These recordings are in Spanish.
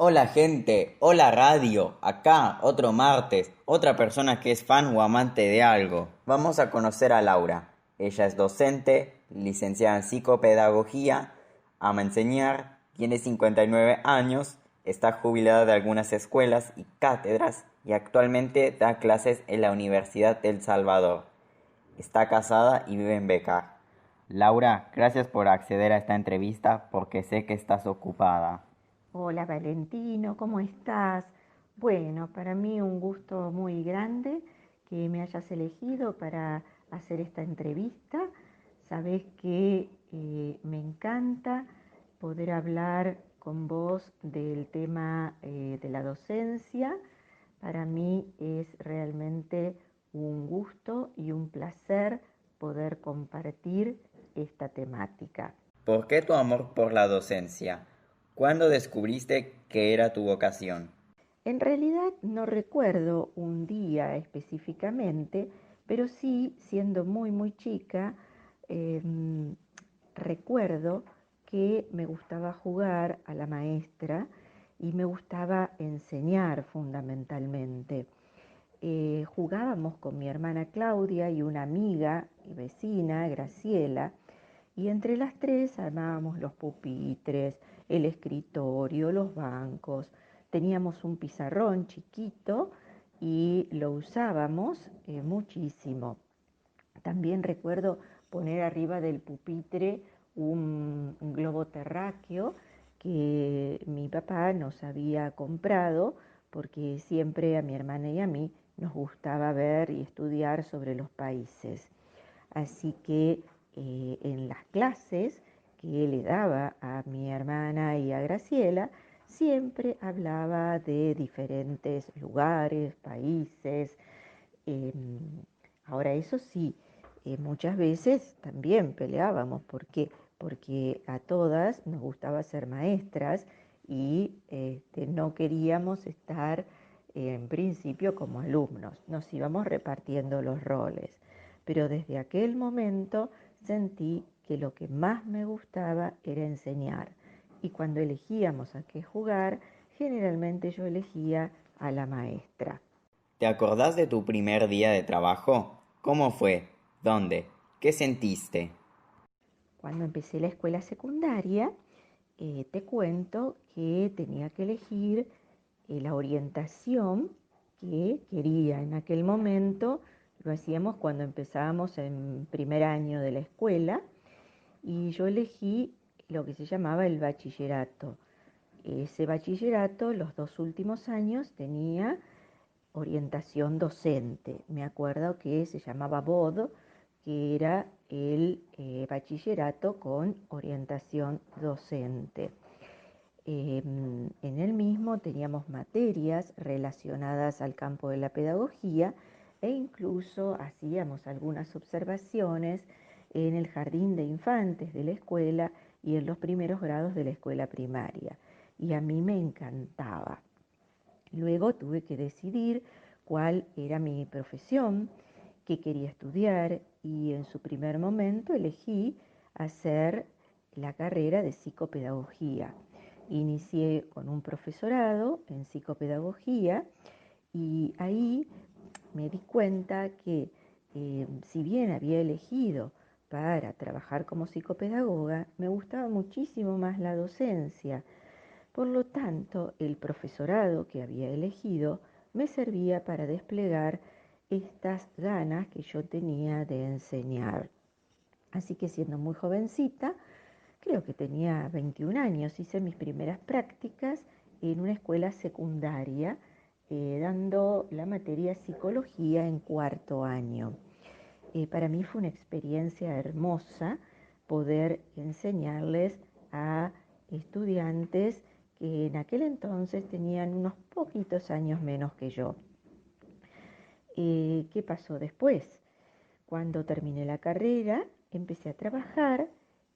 Hola gente, hola radio, acá otro martes, otra persona que es fan o amante de algo. Vamos a conocer a Laura. Ella es docente, licenciada en psicopedagogía, ama enseñar, tiene 59 años, está jubilada de algunas escuelas y cátedras y actualmente da clases en la Universidad del Salvador. Está casada y vive en Becar. Laura, gracias por acceder a esta entrevista porque sé que estás ocupada. Hola Valentino, ¿cómo estás? Bueno, para mí un gusto muy grande que me hayas elegido para hacer esta entrevista. Sabés que me encanta poder hablar con vos del tema de la docencia. Para mí es realmente un gusto y un placer poder compartir esta temática. ¿Por qué tu amor por la docencia? ¿Cuándo descubriste que era tu vocación? En realidad no recuerdo un día específicamente, pero sí, siendo muy chica, em, recuerdo que me gustaba jugar a la maestra y me gustaba enseñar fundamentalmente. Jugábamos con mi hermana Claudia y una amiga y vecina, Graciela, y entre las tres armábamos los pupitres, el escritorio, los bancos. Teníamos un pizarrón chiquito y lo usábamos muchísimo. También recuerdo poner arriba del pupitre un globo terráqueo que mi papá nos había comprado porque siempre a mi hermana y a mí nos gustaba ver y estudiar sobre los países. Así que en las clases que le daba a mi hermana y a Graciela, siempre hablaba de diferentes lugares, países. Eh, Ahora, eso sí, muchas veces también peleábamos. ¿Por qué? Porque a todas nos gustaba ser maestras y no queríamos estar en principio como alumnos. Nos íbamos repartiendo los roles. Pero desde aquel momento sentí que lo que más me gustaba era enseñar. Y cuando elegíamos a qué jugar, generalmente yo elegía a la maestra. ¿Te acordás de tu primer día de trabajo? ¿Cómo fue? ¿Dónde? ¿Qué sentiste? Cuando empecé la escuela secundaria, te cuento que tenía que elegir la orientación que quería. En aquel momento lo hacíamos cuando empezábamos en primer año de la escuela y yo elegí lo que se llamaba el bachillerato. Ese bachillerato, los 2 últimos años, tenía orientación docente. Me acuerdo que se llamaba BOD, que era el bachillerato con orientación docente. En el mismo teníamos materias relacionadas al campo de la pedagogía e incluso hacíamos algunas observaciones en el jardín de infantes de la escuela y en los primeros grados de la escuela primaria. Y a mí me encantaba. Luego tuve que decidir cuál era mi profesión, qué quería estudiar y en su primer momento elegí hacer la carrera de psicopedagogía. Inicié con un profesorado en psicopedagogía y ahí me di cuenta que si bien había elegido para trabajar como psicopedagoga, me gustaba muchísimo más la docencia. Por lo tanto, el profesorado que había elegido me servía para desplegar estas ganas que yo tenía de enseñar. Así que siendo muy jovencita, creo que tenía 21 años, hice mis primeras prácticas en una escuela secundaria, dando la materia psicología en cuarto año. Para mí fue una experiencia hermosa poder enseñarles a estudiantes que en aquel entonces tenían unos poquitos años menos que yo. ¿Qué pasó después? Cuando terminé la carrera, empecé a trabajar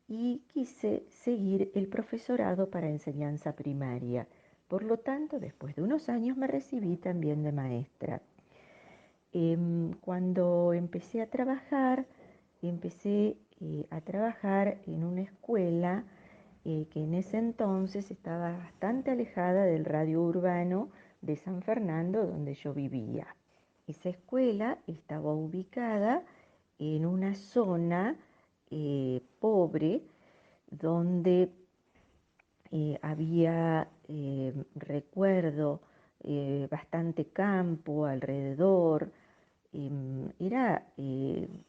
y quise seguir el profesorado para enseñanza primaria. Por lo tanto, después de unos años me recibí también de maestra. Cuando empecé a trabajar en una escuela que en ese entonces estaba bastante alejada del radio urbano de San Fernando, donde yo vivía. Esa escuela estaba ubicada en una zona pobre donde había, recuerdo, bastante campo alrededor. Era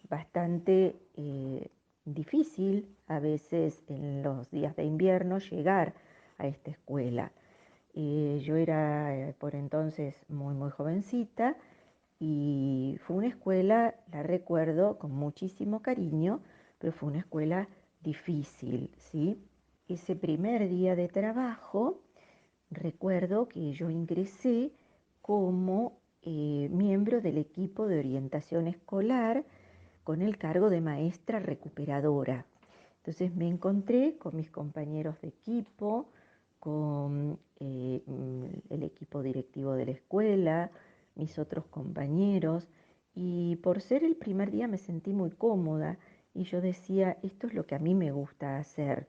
bastante difícil a veces en los días de invierno llegar a esta escuela. Yo era por entonces muy jovencita y fue una escuela, la recuerdo con muchísimo cariño, pero fue una escuela difícil, ¿sí? Ese primer día de trabajo, recuerdo que yo ingresé como miembro del equipo de orientación escolar con el cargo de maestra recuperadora. Entonces me encontré con mis compañeros de equipo, con el equipo directivo de la escuela, mis otros compañeros, y por ser el primer día me sentí muy cómoda y yo decía, esto es lo que a mí me gusta hacer.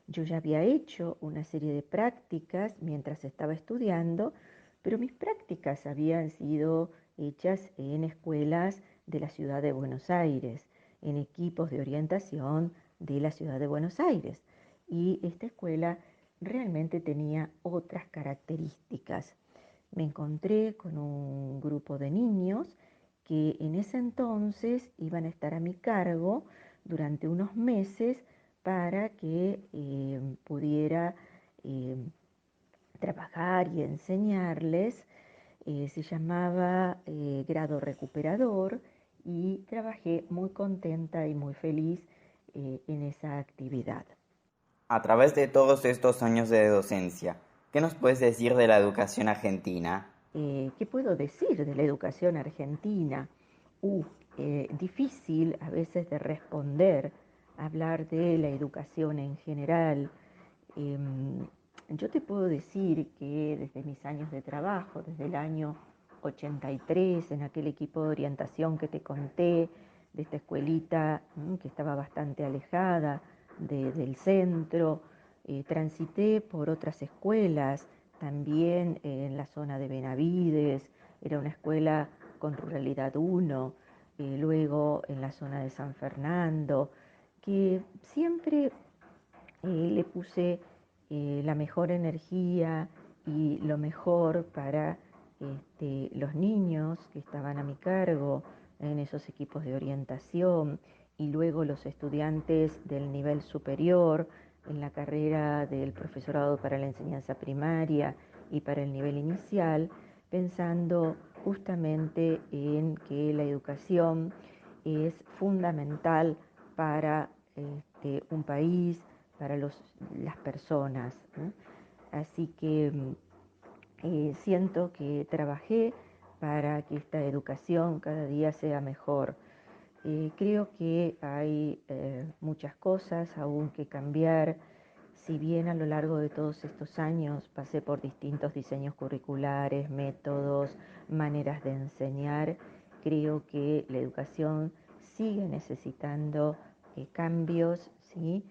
Yo ya había hecho una serie de prácticas mientras estaba estudiando, pero mis prácticas habían sido hechas en escuelas de la ciudad de Buenos Aires, en equipos de orientación de la ciudad de Buenos Aires. Y esta escuela realmente tenía otras características. Me encontré con un grupo de niños que en ese entonces iban a estar a mi cargo durante unos meses para que pudiera eh, trabajar y enseñarles. Se llamaba grado recuperador y trabajé muy contenta y muy feliz en esa actividad. A través de todos estos años de docencia, ¿qué nos puedes decir de la educación argentina? ¿Qué puedo decir de la educación argentina? Uh, Difícil a veces de responder, hablar de la educación en general. Yo te puedo decir que desde mis años de trabajo, desde el año 83, en aquel equipo de orientación que te conté, de esta escuelita que estaba bastante alejada del centro, transité por otras escuelas, también en la zona de Benavides, era una escuela con Ruralidad 1, luego en la zona de San Fernando, que siempre le puse la mejor energía y lo mejor para los niños que estaban a mi cargo en esos equipos de orientación y luego los estudiantes del nivel superior en la carrera del profesorado para la enseñanza primaria y para el nivel inicial, pensando justamente en que la educación es fundamental para un país, para las personas, ¿no? Así que siento que trabajé para que esta educación cada día sea mejor. Creo que hay muchas cosas aún que cambiar. Si bien a lo largo de todos estos años pasé por distintos diseños curriculares, métodos, maneras de enseñar, creo que la educación sigue necesitando cambios, ¿sí?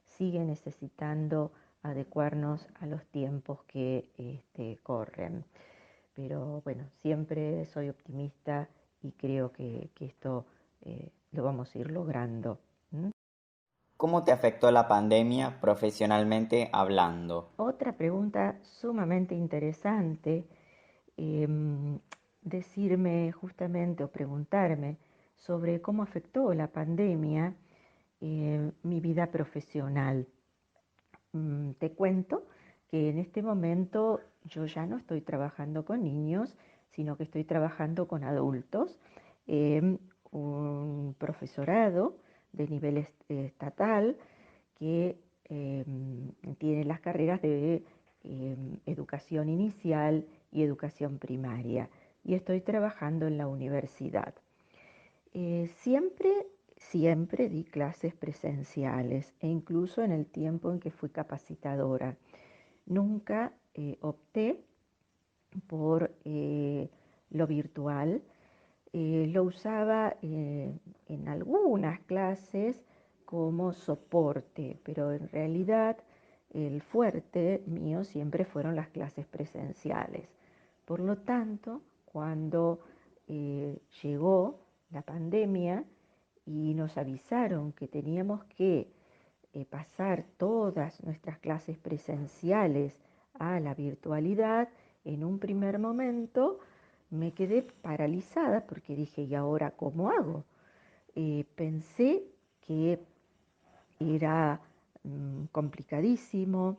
Sigue necesitando adecuarnos a los tiempos que corren. Pero bueno, siempre soy optimista y creo que esto lo vamos a ir logrando. ¿Mm? ¿Cómo te afectó la pandemia profesionalmente hablando? Otra pregunta sumamente interesante, em, decirme justamente o preguntarme sobre cómo afectó la pandemia mi vida profesional. Te cuento que en este momento yo ya no estoy trabajando con niños, sino que estoy trabajando con adultos, en un profesorado de nivel estatal que tiene las carreras de educación inicial y educación primaria. Y estoy trabajando en la universidad. Siempre di clases presenciales e incluso en el tiempo en que fui capacitadora. Nunca opté por lo virtual. Lo usaba en algunas clases como soporte, pero en realidad el fuerte mío siempre fueron las clases presenciales. Por lo tanto, cuando llegó la pandemia y nos avisaron que teníamos que pasar todas nuestras clases presenciales a la virtualidad, en un primer momento me quedé paralizada porque dije, ¿y ahora cómo hago? Pensé que era complicadísimo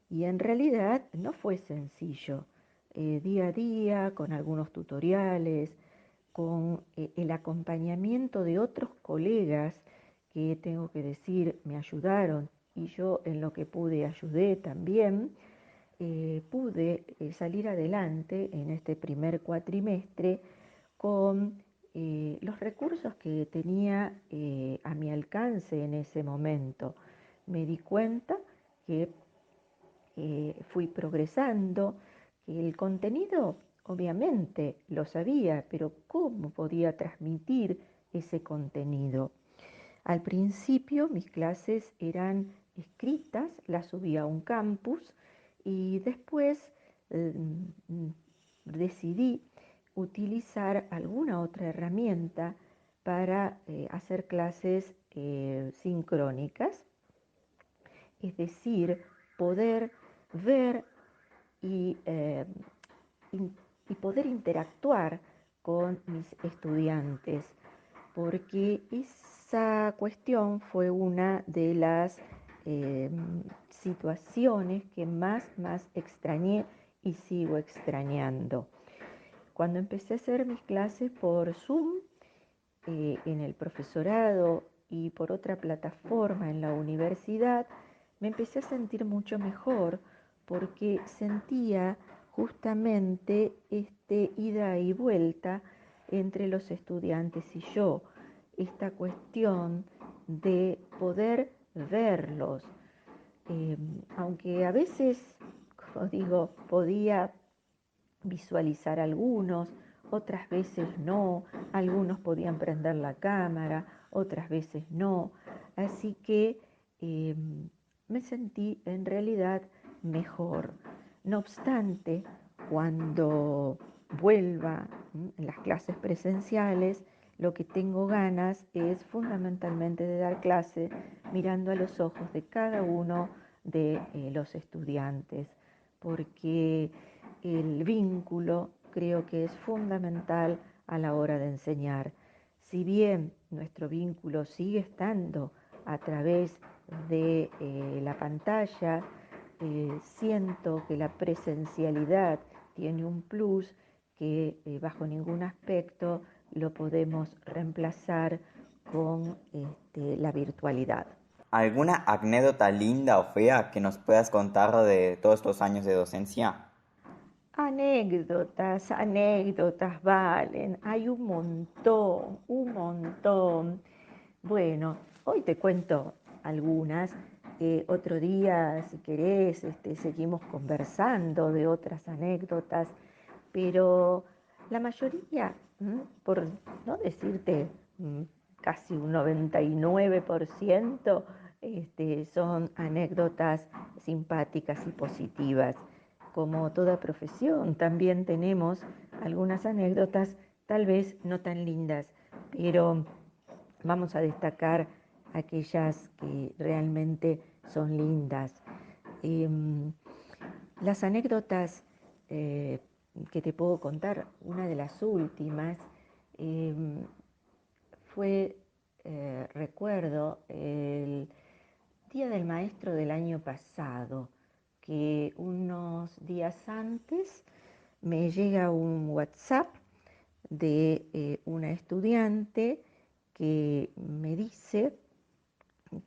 y en realidad no fue sencillo. Día a día, con algunos tutoriales, con el acompañamiento de otros colegas que tengo que decir me ayudaron y yo en lo que pude ayudé también, pude salir adelante en este primer cuatrimestre con los recursos que tenía a mi alcance en ese momento. Me di cuenta que fui progresando, que el contenido obviamente lo sabía, pero ¿cómo podía transmitir ese contenido? Al principio mis clases eran escritas, las subía a un campus y después eh, decidí utilizar alguna otra herramienta para hacer clases sincrónicas, es decir, poder ver y, y poder interactuar con mis estudiantes, porque esa cuestión fue una de las eh, situaciones que más extrañé y sigo extrañando. Cuando empecé a hacer mis clases por Zoom, en el profesorado y por otra plataforma en la universidad, me empecé a sentir mucho mejor porque sentía justamente este ida y vuelta entre los estudiantes y yo, esta cuestión de poder verlos, aunque a veces, como digo, podía visualizar algunos, otras veces no, algunos podían prender la cámara, otras veces no, así que eh, me sentí en realidad mejor. No obstante, cuando vuelva en las clases presenciales, lo que tengo ganas es fundamentalmente de dar clase mirando a los ojos de cada uno de los estudiantes, porque el vínculo creo que es fundamental a la hora de enseñar. Si bien nuestro vínculo sigue estando a través de la pantalla, siento que la presencialidad tiene un plus que bajo ningún aspecto lo podemos reemplazar con la virtualidad. ¿Alguna anécdota linda o fea que nos puedas contar de todos estos años de docencia? Anécdotas, anécdotas, Valen, hay un montón, un montón. Bueno, hoy te cuento algunas. Otro día, si querés, seguimos conversando de otras anécdotas, pero la mayoría, por no decirte casi un 99%, son anécdotas simpáticas y positivas. Como toda profesión, también tenemos algunas anécdotas tal vez no tan lindas, pero vamos a destacar aquellas que realmente son lindas. Las anécdotas que te puedo contar, una de las últimas, eh, fue, recuerdo, el Día del Maestro del año pasado, que unos días antes me llega un WhatsApp de una estudiante que me dice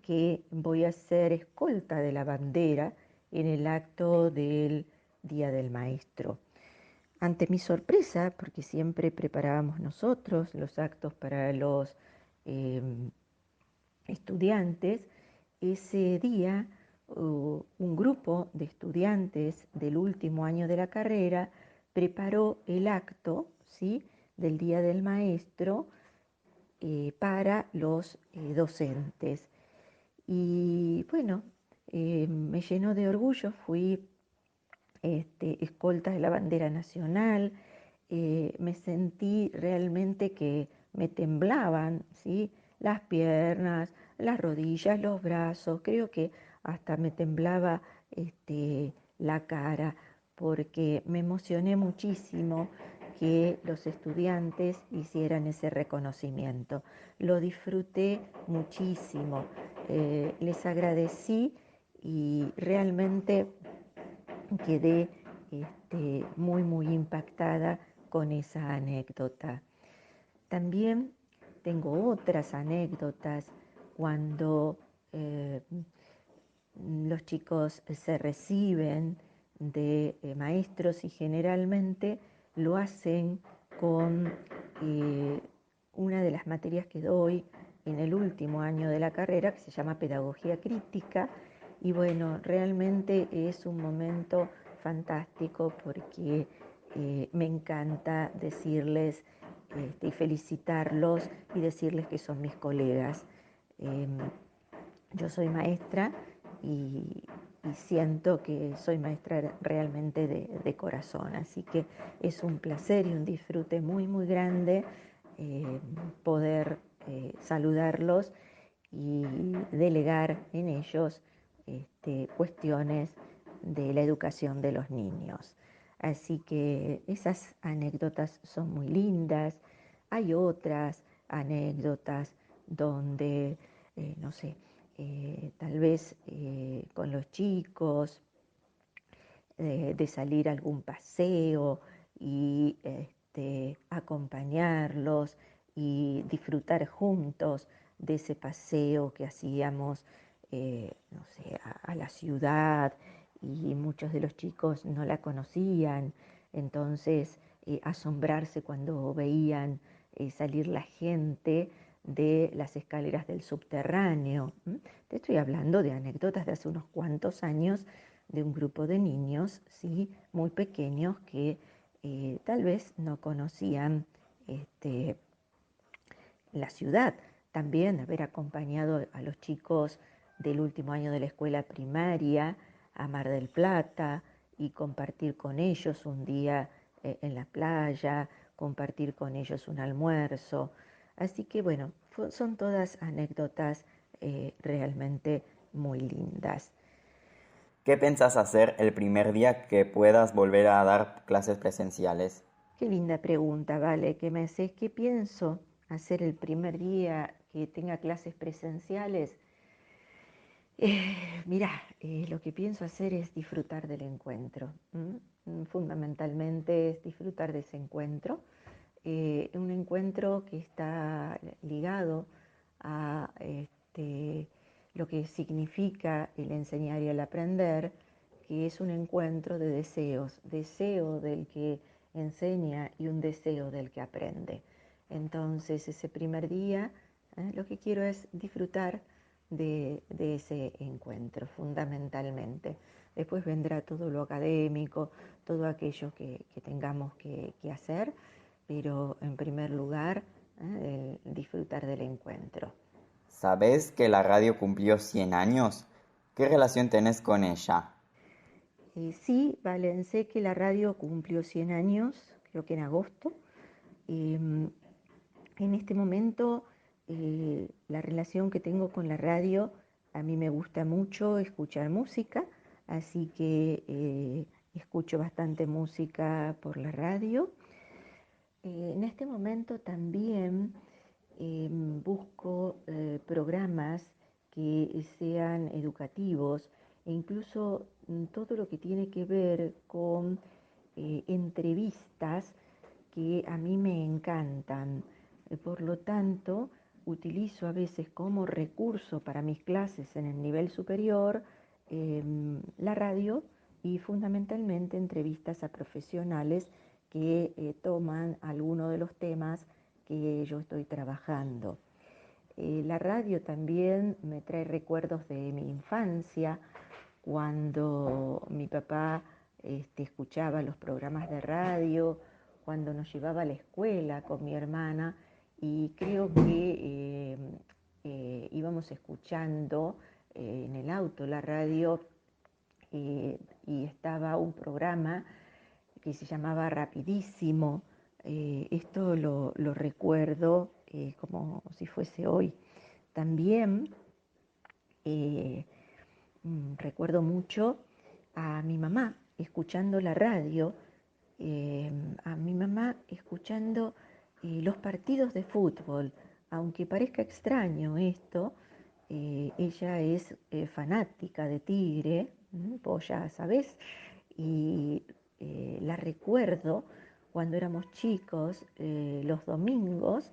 que voy a ser escolta de la bandera en el acto del Día del Maestro. Ante mi sorpresa, porque siempre preparábamos nosotros los actos para los eh, estudiantes, ese día un grupo de estudiantes del último año de la carrera preparó el acto, ¿sí?, del Día del Maestro para los docentes. Y bueno, me llenó de orgullo, fui escolta de la bandera nacional, me sentí realmente que me temblaban, ¿sí? Las piernas, las rodillas, los brazos, creo que hasta me temblaba la cara, porque me emocioné muchísimo que los estudiantes hicieran ese reconocimiento. Lo disfruté muchísimo, les agradecí y realmente quedé muy impactada con esa anécdota. También tengo otras anécdotas cuando eh, los chicos se reciben de maestros y generalmente lo hacen con una de las materias que doy en el último año de la carrera, que se llama Pedagogía Crítica, y bueno, realmente es un momento fantástico porque me encanta decirles y felicitarlos y decirles que son mis colegas. Yo soy maestra y, y siento que soy maestra realmente de corazón, así que es un placer y un disfrute muy grande eh, poder saludarlos y delegar en ellos cuestiones de la educación de los niños. Así que esas anécdotas son muy lindas. Hay otras anécdotas donde, no sé, tal vez con los chicos, de salir a algún paseo y acompañarlos y disfrutar juntos de ese paseo que hacíamos, no sé, a la ciudad y muchos de los chicos no la conocían, entonces asombrarse cuando veían salir la gente de las escaleras del subterráneo. Te estoy hablando de anécdotas de hace unos cuantos años de un grupo de niños, ¿sí? Muy pequeños que tal vez no conocían este, la ciudad. También haber acompañado a los chicos del último año de la escuela primaria a Mar del Plata y compartir con ellos un día en la playa, compartir con ellos un almuerzo. Así que bueno, son todas anécdotas realmente muy lindas. ¿Qué pensás hacer el primer día que puedas volver a dar clases presenciales? Qué linda pregunta, vale, que me haces. ¿Qué pienso hacer el primer día que tenga clases presenciales? Mirá, lo que pienso hacer es disfrutar del encuentro. Fundamentalmente es disfrutar de ese encuentro. Un encuentro que está ligado a lo que significa el enseñar y el aprender, que es un encuentro de deseos, deseo del que enseña y un deseo del que aprende. Entonces, ese primer día, lo que quiero es disfrutar de ese encuentro, fundamentalmente. Después vendrá todo lo académico, todo aquello que tengamos que hacer, pero en primer lugar, el disfrutar del encuentro. ¿Sabés que la radio cumplió 100 años? ¿Qué relación tenés con ella? Sí, Valen, sé que la radio cumplió 100 años, creo que en agosto. Em, en este momento, la relación que tengo con la radio, a mí me gusta mucho escuchar música, así que escucho bastante música por la radio. En este momento también busco programas que sean educativos e incluso todo lo que tiene que ver con entrevistas que a mí me encantan. Por lo tanto, utilizo a veces como recurso para mis clases en el nivel superior la radio y fundamentalmente entrevistas a profesionales que toman alguno de los temas que yo estoy trabajando. La radio también me trae recuerdos de mi infancia, cuando mi papá escuchaba los programas de radio, cuando nos llevaba a la escuela con mi hermana y creo que íbamos escuchando en el auto la radio y estaba un programa que se llamaba Rapidísimo. Esto lo recuerdo como si fuese hoy. También eh, recuerdo mucho a mi mamá escuchando la radio, a mi mamá escuchando los partidos de fútbol. Aunque parezca extraño esto, ella es fanática de Tigre, vos ya sabés, y la recuerdo cuando éramos chicos, los domingos,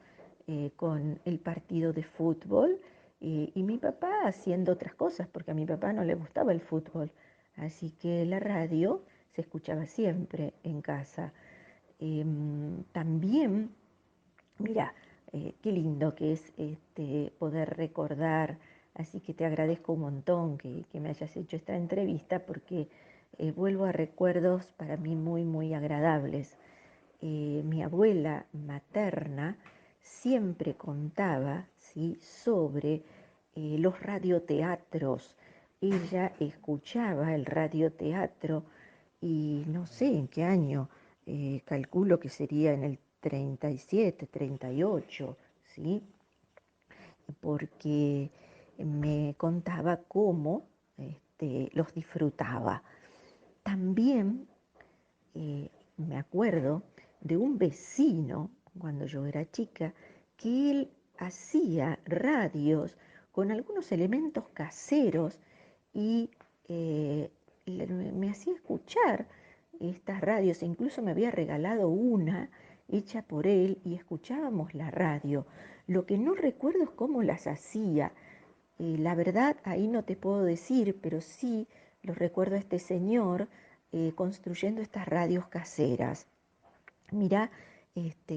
con el partido de fútbol y mi papá haciendo otras cosas, porque a mi papá no le gustaba el fútbol. Así que la radio se escuchaba siempre en casa. También, mira, qué lindo que es poder recordar, así que te agradezco un montón que me hayas hecho esta entrevista porque vuelvo a recuerdos para mí muy, muy agradables. Mi abuela materna siempre contaba, ¿sí?, sobre los radioteatros. Ella escuchaba el radioteatro y no sé en qué año, calculo que sería en el 37, 38, ¿sí? Porque me contaba cómo los disfrutaba. También me acuerdo de un vecino, cuando yo era chica, que él hacía radios con algunos elementos caseros y me hacía escuchar estas radios, e incluso me había regalado una hecha por él y escuchábamos la radio. Lo que no recuerdo es cómo las hacía. La verdad, ahí no te puedo decir, pero sí lo recuerdo a este señor construyendo estas radios caseras. Mirá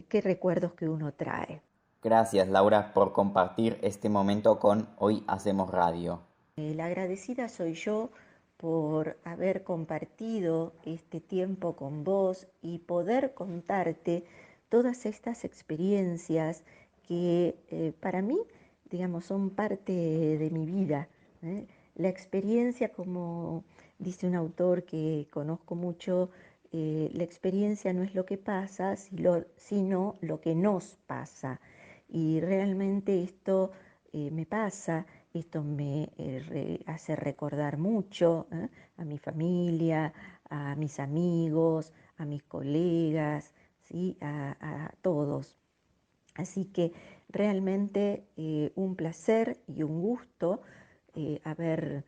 qué recuerdos que uno trae. Gracias, Laura, por compartir este momento con Hoy Hacemos Radio. La agradecida soy yo por haber compartido este tiempo con vos y poder contarte todas estas experiencias que para mí, digamos, son parte de mi vida. ¿Eh? La experiencia, como dice un autor que conozco mucho, la experiencia no es lo que pasa, sino lo que nos pasa. Y realmente esto me pasa. Esto me hace recordar mucho a mi familia, a mis amigos, a mis colegas, ¿sí? A todos. Así que realmente un placer y un gusto haber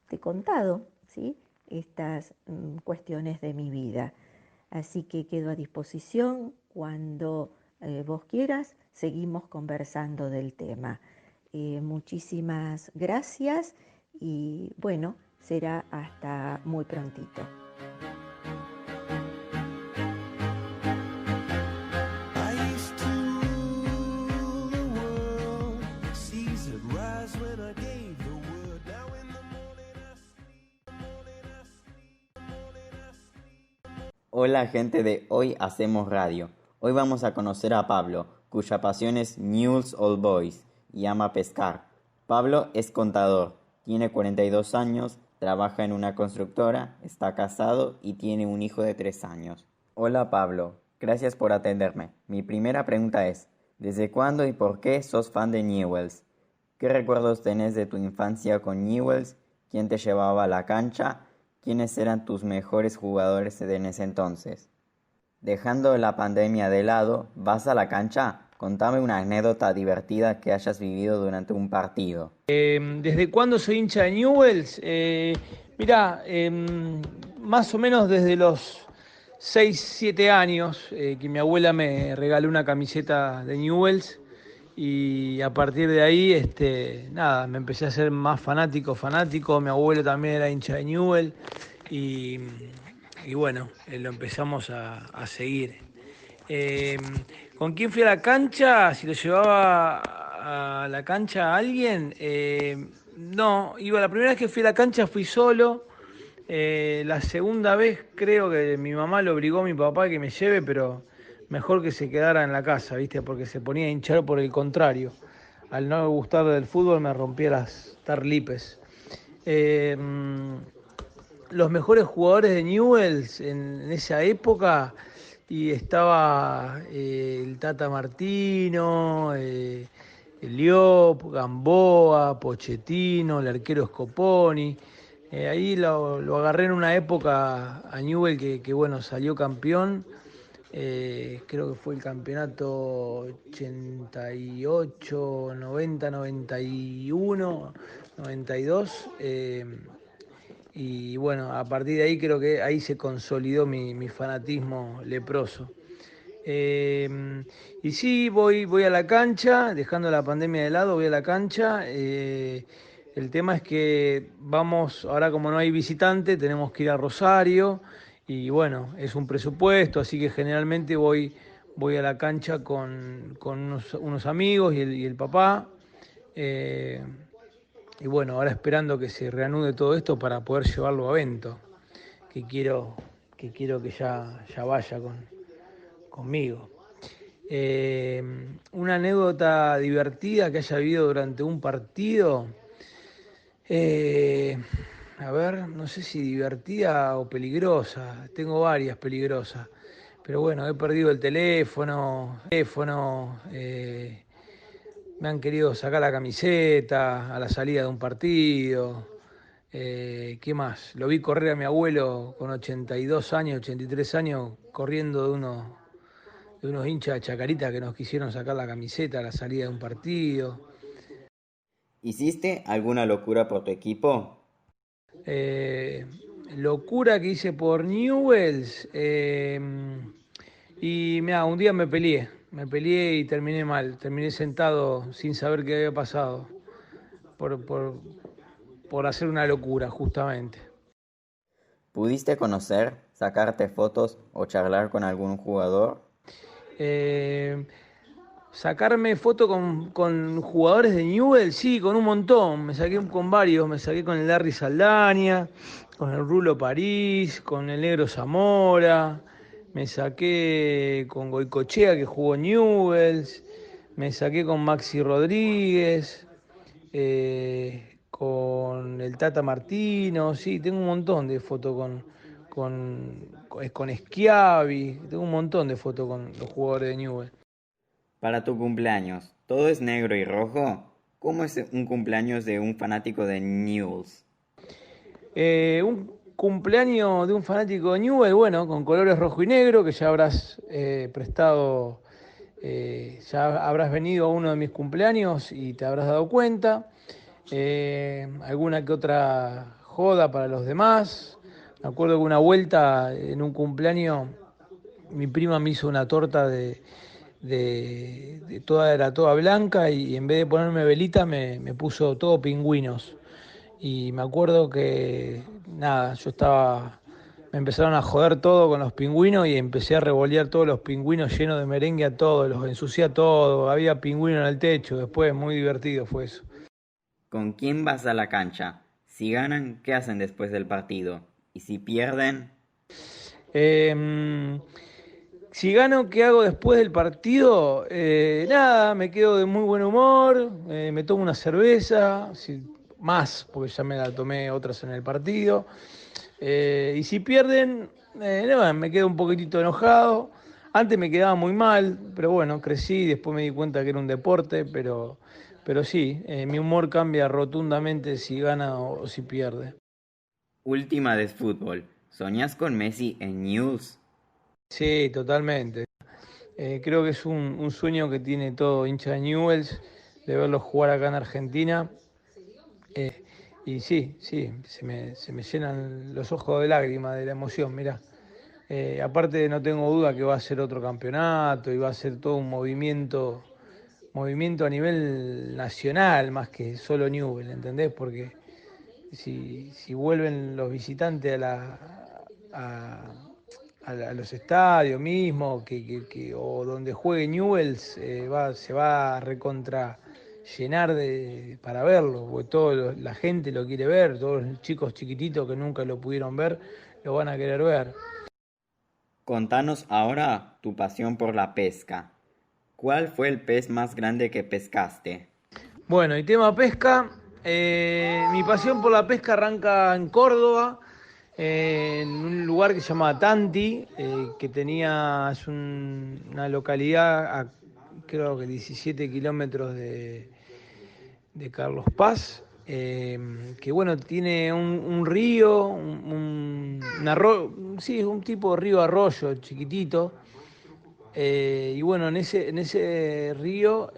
te contado, ¿sí?, estas cuestiones de mi vida. Así que quedo a disposición cuando vos quieras, seguimos conversando del tema. Muchísimas gracias y bueno, será hasta muy prontito. Hola gente de Hoy Hacemos Radio. Hoy vamos a conocer a Pablo, cuya pasión es Newell's Old Boys y ama pescar. Pablo es contador, tiene 42 años, trabaja en una constructora, está casado y tiene un hijo de 3 años. Hola Pablo, gracias por atenderme. Mi primera pregunta es, ¿desde cuándo y por qué sos fan de Newell's? ¿Qué recuerdos tenés de tu infancia con Newell's? ¿Quién te llevaba a la cancha? ¿Quiénes eran tus mejores jugadores en ese entonces? Dejando la pandemia de lado, ¿vas a la cancha? Contame una anécdota divertida que hayas vivido durante un partido. ¿Desde cuándo soy hincha de Newell's? Mirá, más o menos desde los 6, 7 años que mi abuela me regaló una camiseta de Newell's y a partir de ahí, nada, me empecé a ser más fanático. Mi abuelo también era hincha de Newell's y, y bueno, lo empezamos a seguir. Eh, ¿Con quién fui a la cancha? Si lo llevaba a la cancha a alguien. No, la primera vez que fui a la cancha fui solo. La segunda vez creo que mi mamá lo obligó a mi papá que me lleve, pero mejor que se quedara en la casa, ¿viste? Porque se ponía a hinchar por el contrario. al no gustar del fútbol me rompía las tarlipes. Eh, los mejores jugadores de Newell's en esa época y estaba el Tata Martino, el Liop, Gamboa, Pochettino, el arquero Scoponi. Ahí lo agarré en una época a Newell que bueno, salió campeón. Creo que fue el campeonato 88, 90, 91, 92. Y bueno, a partir de ahí creo que ahí se consolidó mi fanatismo leproso. Y sí, voy a la cancha, dejando la pandemia de lado, voy a la cancha. El tema es que vamos, ahora como no hay visitante, tenemos que ir a Rosario y bueno, es un presupuesto, así que generalmente voy a la cancha con unos amigos y el papá. Eh, y bueno, ahora esperando que se reanude todo esto para poder llevarlo a Vento, que quiero que ya vaya conmigo. Una anécdota divertida que haya habido durante un partido. Eh, a ver, no sé si divertida o peligrosa. Tengo varias peligrosas. Pero bueno, he perdido el teléfono, me han querido sacar la camiseta a la salida de un partido. ¿Qué más? Lo vi correr a mi abuelo con 82 años, 83 años, corriendo de unos hinchas de Chacarita que nos quisieron sacar la camiseta a la salida de un partido. ¿Hiciste alguna locura por tu equipo? Eh, Locura que hice por Newells. Y mira, un día me peleé y terminé mal. Terminé sentado sin saber qué había pasado por, por, por hacer una locura, justamente. ¿Pudiste conocer, sacarte fotos o charlar con algún jugador? Eh, Sacarme foto con jugadores de Newell, sí, con un montón. Me saqué con varios, me saqué con el Larry Saldaña, con el Rulo París, con el Negro Zamora, me saqué con Goicochea que jugó en Newells, me saqué con Maxi Rodríguez, con el Tata Martino, sí, tengo un montón de fotos con Schiavi, tengo un montón de fotos con los jugadores de Newell. Para tu cumpleaños, ¿todo es negro y rojo? ¿Cómo es un cumpleaños de un fanático de Newell's? Un cumpleaños de un fanático de Newell, bueno, con colores rojo y negro, que ya habrás prestado, ya habrás venido a uno de mis cumpleaños y te habrás dado cuenta. Alguna que otra joda para los demás. Me acuerdo que una vuelta en un cumpleaños mi prima me hizo una torta era toda blanca y en vez de ponerme velita me puso todo pingüinos. Y me acuerdo que, nada, me empezaron a joder todo con los pingüinos y empecé a revolear todos los pingüinos llenos de merengue a todos, los ensucié a todos, había pingüinos en el techo, después muy divertido fue eso. ¿Con quién vas a la cancha? Si ganan, ¿qué hacen después del partido? Y si pierden, Eh, si gano, ¿qué hago después del partido? Nada, me quedo de muy buen humor, me tomo una cerveza, más, porque ya me la tomé otras en el partido. Y si pierden, no, me quedo un poquitito enojado. Antes me quedaba muy mal, pero bueno, crecí, después me di cuenta que era un deporte, pero sí, mi humor cambia rotundamente si gana o si pierde. última de fútbol. ¿Soñás con Messi en News? Sí, totalmente. Creo que es un sueño que tiene todo hincha de Newell's, de verlo jugar acá en Argentina. Y sí, sí, se me llenan los ojos de lágrimas de la emoción, mirá. Aparte no tengo duda que va a ser otro campeonato y va a ser todo un movimiento a nivel nacional más que solo Newell, ¿entendés? Porque si vuelven los visitantes a, a los estadios mismos o donde juegue Newell's, se va a recontra llenar para verlo, porque la gente lo quiere ver, todos los chicos chiquititos que nunca lo pudieron ver, lo van a querer ver. Contanos ahora tu pasión por la pesca. ¿Cuál fue el pez más grande que pescaste? Bueno, y tema pesca, mi pasión por la pesca arranca en Córdoba, en un lugar que se llama Tanti, que una localidad a creo que 17 kilómetros de Carlos Paz, que bueno, tiene un río, sí, es un tipo de río arroyo chiquitito. Y bueno, en ese río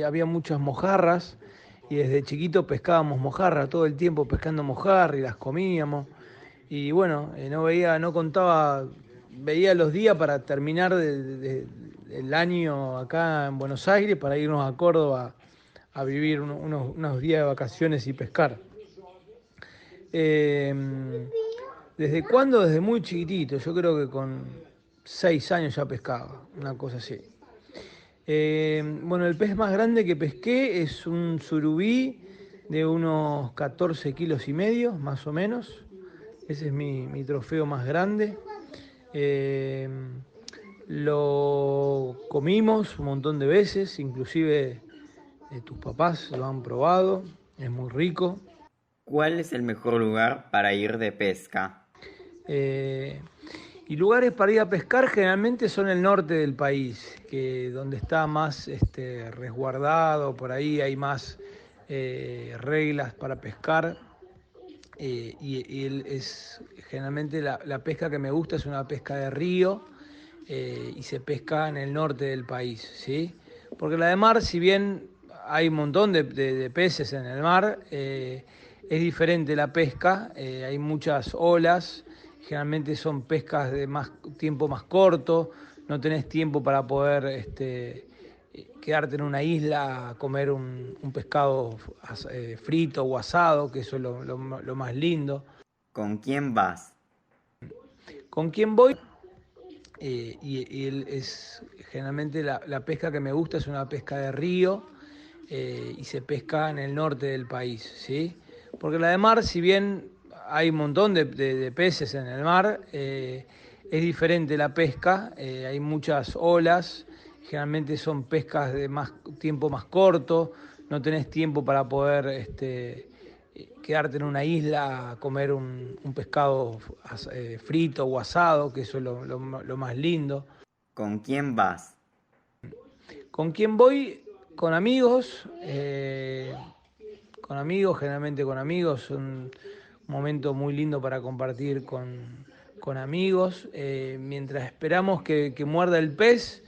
había muchas mojarras y desde chiquito pescábamos mojarra, todo el tiempo pescando mojarra y las comíamos. Y bueno, no contaba, veía los días para terminar el año acá en Buenos Aires para irnos a Córdoba a vivir unos días de vacaciones y pescar. Eh, ¿Desde cuándo? Desde muy chiquitito, yo creo que con 6 años ya pescaba, una cosa así. Bueno, el pez más grande que pesqué es un surubí de unos 14 kilos y medio, más o menos. Ese es mi trofeo más grande. Eh, lo comimos un montón de veces, inclusive tus papás lo han probado, es muy rico. ¿Cuál es el mejor lugar para ir de pesca? Eh, y lugares para ir a pescar generalmente son el norte del país, que donde está más resguardado, por ahí hay más reglas para pescar. Generalmente la pesca que me gusta es una pesca de río y se pesca en el norte del país, ¿sí? Porque la de mar, si bien hay un montón de peces en el mar, es diferente la pesca, hay muchas olas, generalmente son pescas de tiempo más corto, no tenés tiempo para poder quedarte en una isla a comer un pescado frito o asado, que eso es lo más lindo. ¿Con quién vas? ¿Con quién voy? Generalmente la pesca que me gusta es una pesca de río y se pesca en el norte del país, ¿sí? Porque la de mar, si bien hay un montón de peces en el mar, es diferente la pesca, hay muchas olas, generalmente son pescas de tiempo más corto, no tenés tiempo para poder quedarte en una isla a comer un pescado frito o asado, que eso es lo más lindo. ¿Con quién vas? ¿Con quién voy? Con amigos, generalmente con amigos, un momento muy lindo para compartir con amigos. Mientras esperamos que muerda el pez,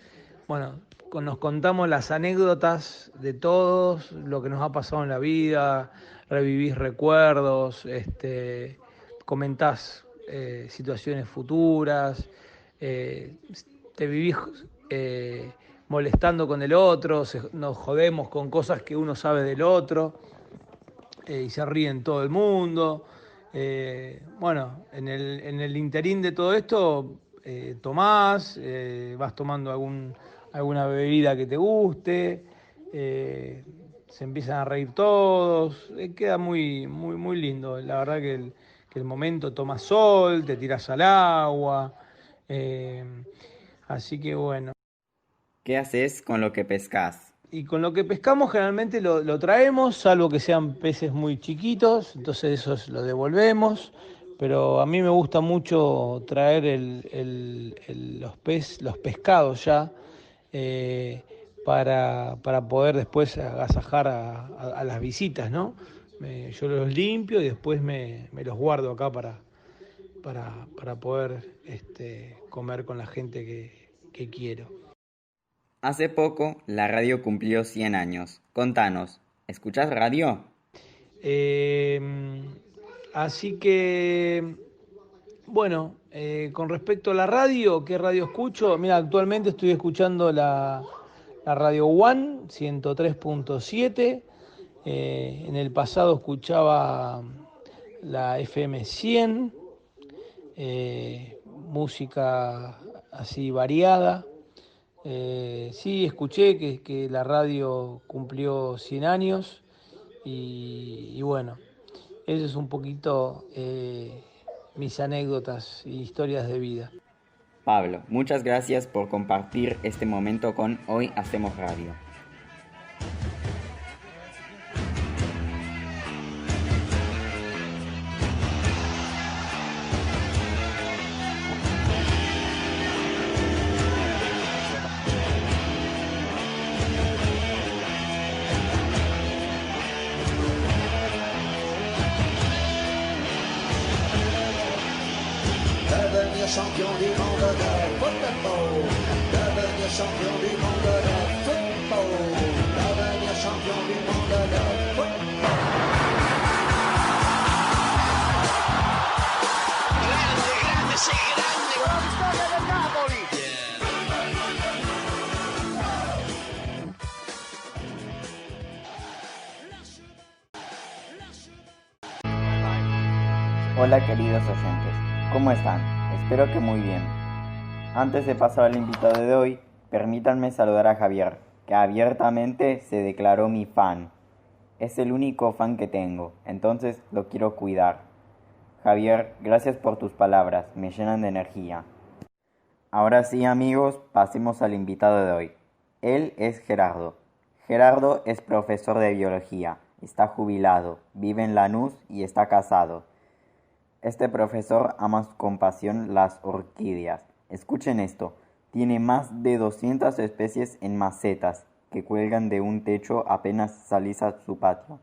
bueno, nos contamos las anécdotas de todos, lo que nos ha pasado en la vida, revivís recuerdos, comentás situaciones futuras, eh, te vivís molestando con el otro, nos jodemos con cosas que uno sabe del otro y se ríen todo el mundo. Bueno, en el interín de todo esto, tomás, vas tomando alguna bebida que te guste, se empiezan a reír todos, queda muy, muy, muy lindo. La verdad que el momento toma sol, te tiras al agua, eh, así que bueno. ¿Qué haces con lo que pescas? Y con lo que pescamos generalmente lo traemos, salvo que sean peces muy chiquitos, entonces esos lo devolvemos. Pero a mí me gusta mucho traer los pescados ya eh, para poder después agasajar a las visitas, ¿no? Yo los limpio y después me los guardo acá para poder comer con la gente que quiero. Hace poco la radio cumplió 100 años. Contanos, ¿escuchás radio? Eh, Así que, bueno, con respecto a la radio, ¿qué radio escucho? Mira, actualmente estoy escuchando la Radio One 103.7. En el pasado escuchaba la FM 100, música así variada. Sí, escuché que la radio cumplió 100 años y bueno, eso es un poquito mis anécdotas y historias de vida. Pablo, muchas gracias por compartir este momento con Hoy Hacemos Radio. champion du monde de football. Devenir champion du monde de football. Devenir champion du monde de football. Grande, grande, sei grande. La vittoria del Napoli. Hola queridos oyentes, ¿cómo están? Espero que muy bien. Antes de pasar al invitado de hoy, permítanme saludar a Javier, que abiertamente se declaró mi fan. Es el único fan que tengo, entonces lo quiero cuidar. Javier, gracias por tus palabras, me llenan de energía. Ahora sí amigos, pasemos al invitado de hoy. Él es Gerardo. Gerardo es profesor de biología, está jubilado, vive en Lanús y está casado. Este profesor ama con pasión las orquídeas. Escuchen esto, tiene más de 200 especies en macetas que cuelgan de un techo apenas salís a su patio.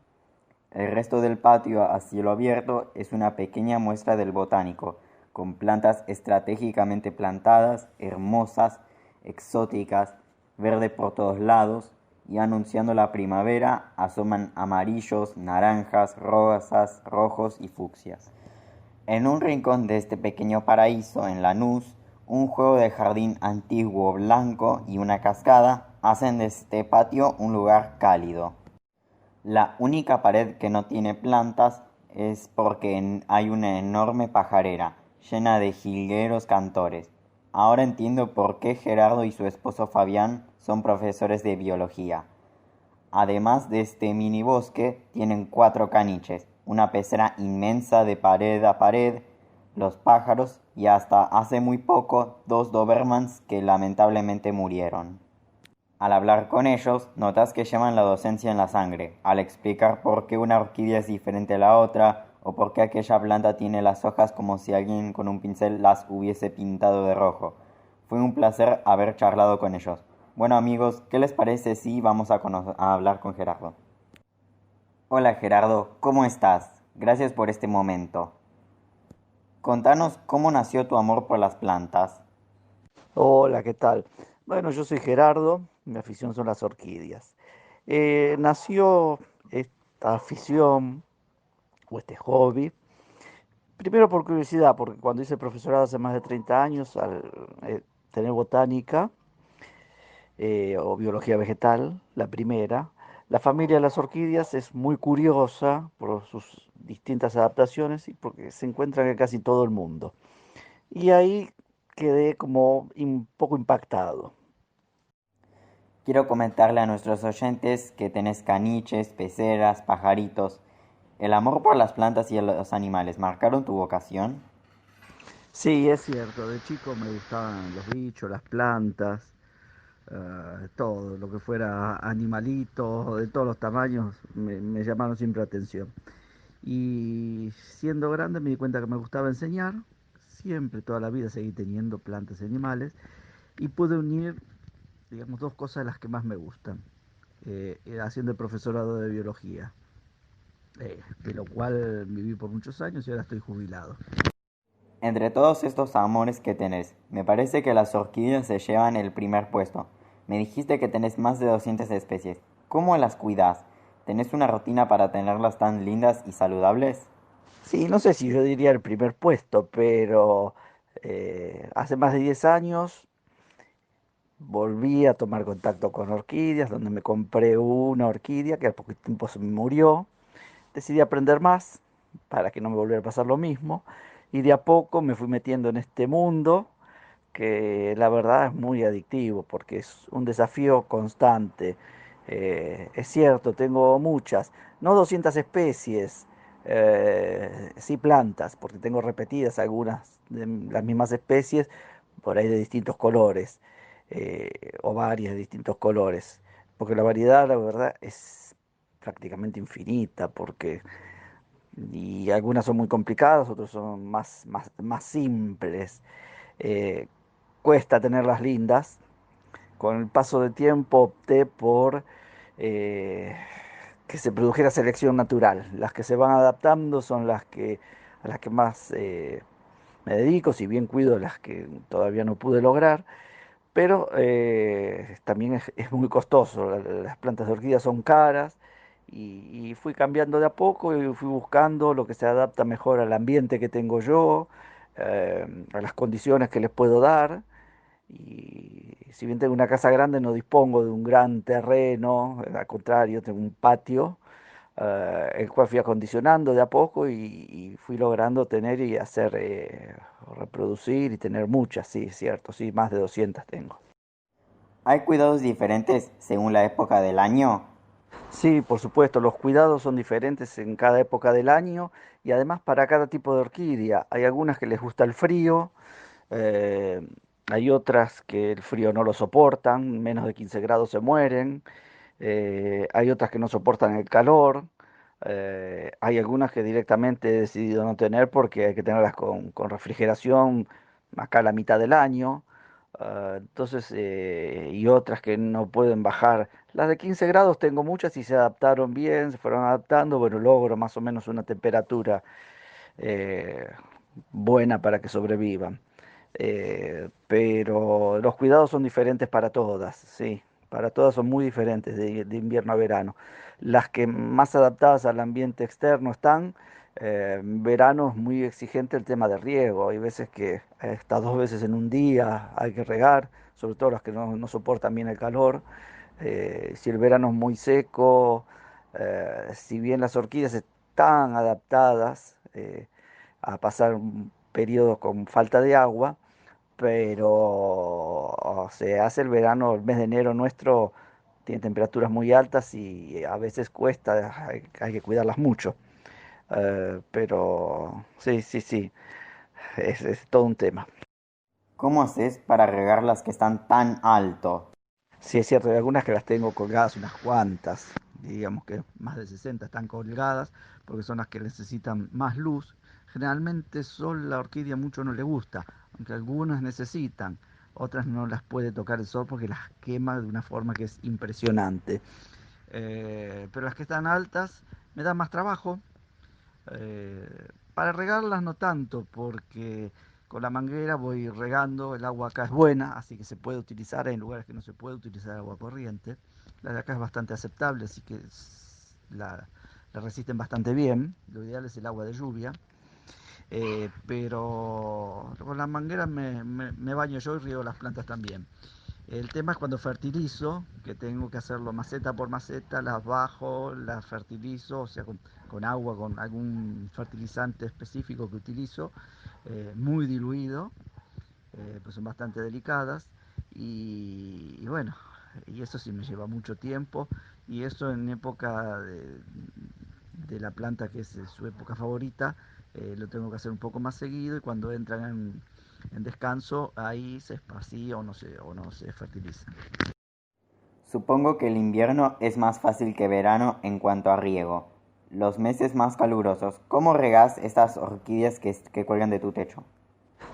El resto del patio a cielo abierto es una pequeña muestra del botánico, con plantas estratégicamente plantadas, hermosas, exóticas, verde por todos lados, y anunciando la primavera asoman amarillos, naranjas, rosas, rojos y fucsias. En un rincón de este pequeño paraíso en Lanús, un juego de jardín antiguo blanco y una cascada hacen de este patio un lugar cálido. La única pared que no tiene plantas es porque hay una enorme pajarera llena de jilgueros cantores. Ahora entiendo por qué Gerardo y su esposo Fabián son profesores de biología. Además de este mini bosque, tienen 4 caniches, una pecera inmensa de pared a pared, los pájaros y hasta hace muy poco 2 Dobermans que lamentablemente murieron. Al hablar con ellos, notas que llevan la docencia en la sangre, al explicar por qué una orquídea es diferente a la otra o por qué aquella planta tiene las hojas como si alguien con un pincel las hubiese pintado de rojo. Fue un placer haber charlado con ellos. Bueno amigos, ¿qué les parece si vamos a hablar con Gerardo? Hola Gerardo, ¿cómo estás? Gracias por este momento. Contanos cómo nació tu amor por las plantas. Hola, ¿qué tal? Bueno, yo soy Gerardo, mi afición son las orquídeas. Nació esta afición o este hobby, primero por curiosidad, porque cuando hice profesorado hace más de 30 años, al tener botánica o biología vegetal, la primera, la familia de las orquídeas es muy curiosa por sus distintas adaptaciones y porque se encuentran en casi todo el mundo. Y ahí quedé como un poco impactado. Quiero comentarle a nuestros oyentes que tenés caniches, peceras, pajaritos. ¿El amor por las plantas y los animales marcaron tu vocación? Sí, es cierto, de chico me gustaban los bichos, las plantas, todo, lo que fuera animalitos de todos los tamaños me llamaron siempre la atención. Y siendo grande me di cuenta que me gustaba enseñar, siempre, toda la vida seguí teniendo plantas y animales, y pude unir, digamos, 2 cosas de las que más me gustan, haciendo el profesorado de biología, de lo cual viví por muchos años y ahora estoy jubilado. Entre todos estos amores que tenés, me parece que las orquídeas se llevan el primer puesto. Me dijiste que tenés más de 200 especies. ¿Cómo las cuidás? ¿Tenés una rutina para tenerlas tan lindas y saludables? Sí, no sé si yo diría el primer puesto, pero hace más de 10 años volví a tomar contacto con orquídeas, donde me compré una orquídea que al poco tiempo se me murió. Decidí aprender más para que no me volviera a pasar lo mismo y de a poco me fui metiendo en este mundo que la verdad es muy adictivo porque es un desafío constante. Es cierto, tengo muchas, no 200 especies, sí plantas, porque tengo repetidas algunas de las mismas especies, por ahí de distintos colores, o varias de distintos colores, porque la variedad, la verdad, es prácticamente infinita, porque y algunas son muy complicadas, otras son más simples. Eh, Cuesta tenerlas lindas. Con el paso del tiempo opté por eh, que se produjera selección natural. Las que se van adaptando son a las que más me dedico, si bien cuido las que todavía no pude lograr, pero también es muy costoso. Las plantas de orquídeas son caras y fui cambiando de a poco y fui buscando lo que se adapta mejor al ambiente que tengo yo, a las condiciones que les puedo dar. Y si bien tengo una casa grande, no dispongo de un gran terreno, al contrario, tengo un patio, el cual fui acondicionando de a poco y fui logrando tener y hacer, reproducir y tener muchas, sí, es cierto, sí, más de 200 tengo. ¿Hay cuidados diferentes según la época del año? Sí, por supuesto, los cuidados son diferentes en cada época del año y además para cada tipo de orquídea. Hay algunas que les gusta el frío, eh, hay otras que el frío no lo soportan, menos de 15 grados se mueren. Hay otras que no soportan el calor. Hay algunas que directamente he decidido no tener porque hay que tenerlas con refrigeración acá a la mitad del año. Entonces, y otras que no pueden bajar. Las de 15 grados tengo muchas y se adaptaron bien, se fueron adaptando. Bueno, logro más o menos una temperatura eh, buena para que sobrevivan. Pero los cuidados son diferentes para todas, sí, para todas son muy diferentes de invierno a verano. Las que más adaptadas al ambiente externo están, en verano es muy exigente el tema de riego, hay veces que hasta 2 veces en un día hay que regar, sobre todo las que no soportan bien el calor. Si el verano es muy seco, si bien las orquídeas están adaptadas a pasar un periodo con falta de agua, pero se hace el verano, el mes de enero nuestro tiene temperaturas muy altas y a veces cuesta, hay que cuidarlas mucho. Pero sí, sí, sí, es todo un tema. ¿Cómo haces para regar las que están tan alto? Sí, es cierto, hay algunas que las tengo colgadas, unas cuantas, digamos que más de 60 están colgadas, porque son las que necesitan más luz. Generalmente sol la orquídea mucho no le gusta, aunque algunas necesitan, otras no las puede tocar el sol porque las quema de una forma que es impresionante. Pero las que están altas me dan más trabajo, para regarlas no tanto, porque con la manguera voy regando, el agua acá es buena, así que se puede utilizar en lugares que no se puede utilizar agua corriente. La de acá es bastante aceptable, así que la resisten bastante bien. Lo ideal es el agua de lluvia. Pero con la manguera me baño yo y riego las plantas también. El tema es cuando fertilizo, que tengo que hacerlo maceta por maceta, las bajo, las fertilizo, o sea, con agua, con algún fertilizante específico que utilizo, muy diluido, pues son bastante delicadas. Y bueno, y eso sí me lleva mucho tiempo, y eso en época de la planta que es su época favorita, lo tengo que hacer un poco más seguido y cuando entran en descanso, ahí se esparcía o no se fertiliza. Supongo que el invierno es más fácil que verano en cuanto a riego. Los meses más calurosos, ¿cómo regás estas orquídeas que cuelgan de tu techo?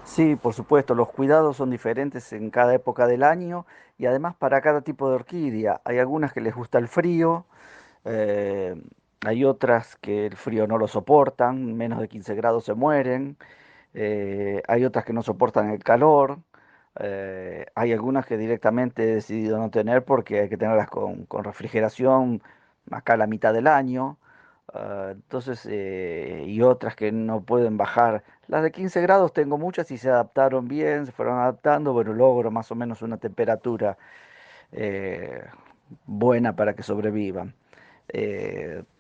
Sí, por supuesto, los cuidados son diferentes en cada época del año y además para cada tipo de orquídea. Hay algunas que les gusta el frío, eh, hay otras que el frío no lo soportan, menos de 15 grados se mueren. Hay otras que no soportan el calor. Hay algunas que directamente he decidido no tener porque hay que tenerlas con refrigeración acá a la mitad del año. Entonces, y otras que no pueden bajar. Las de 15 grados tengo muchas y se adaptaron bien, se fueron adaptando. Bueno, logro más o menos una temperatura eh, buena para que sobrevivan.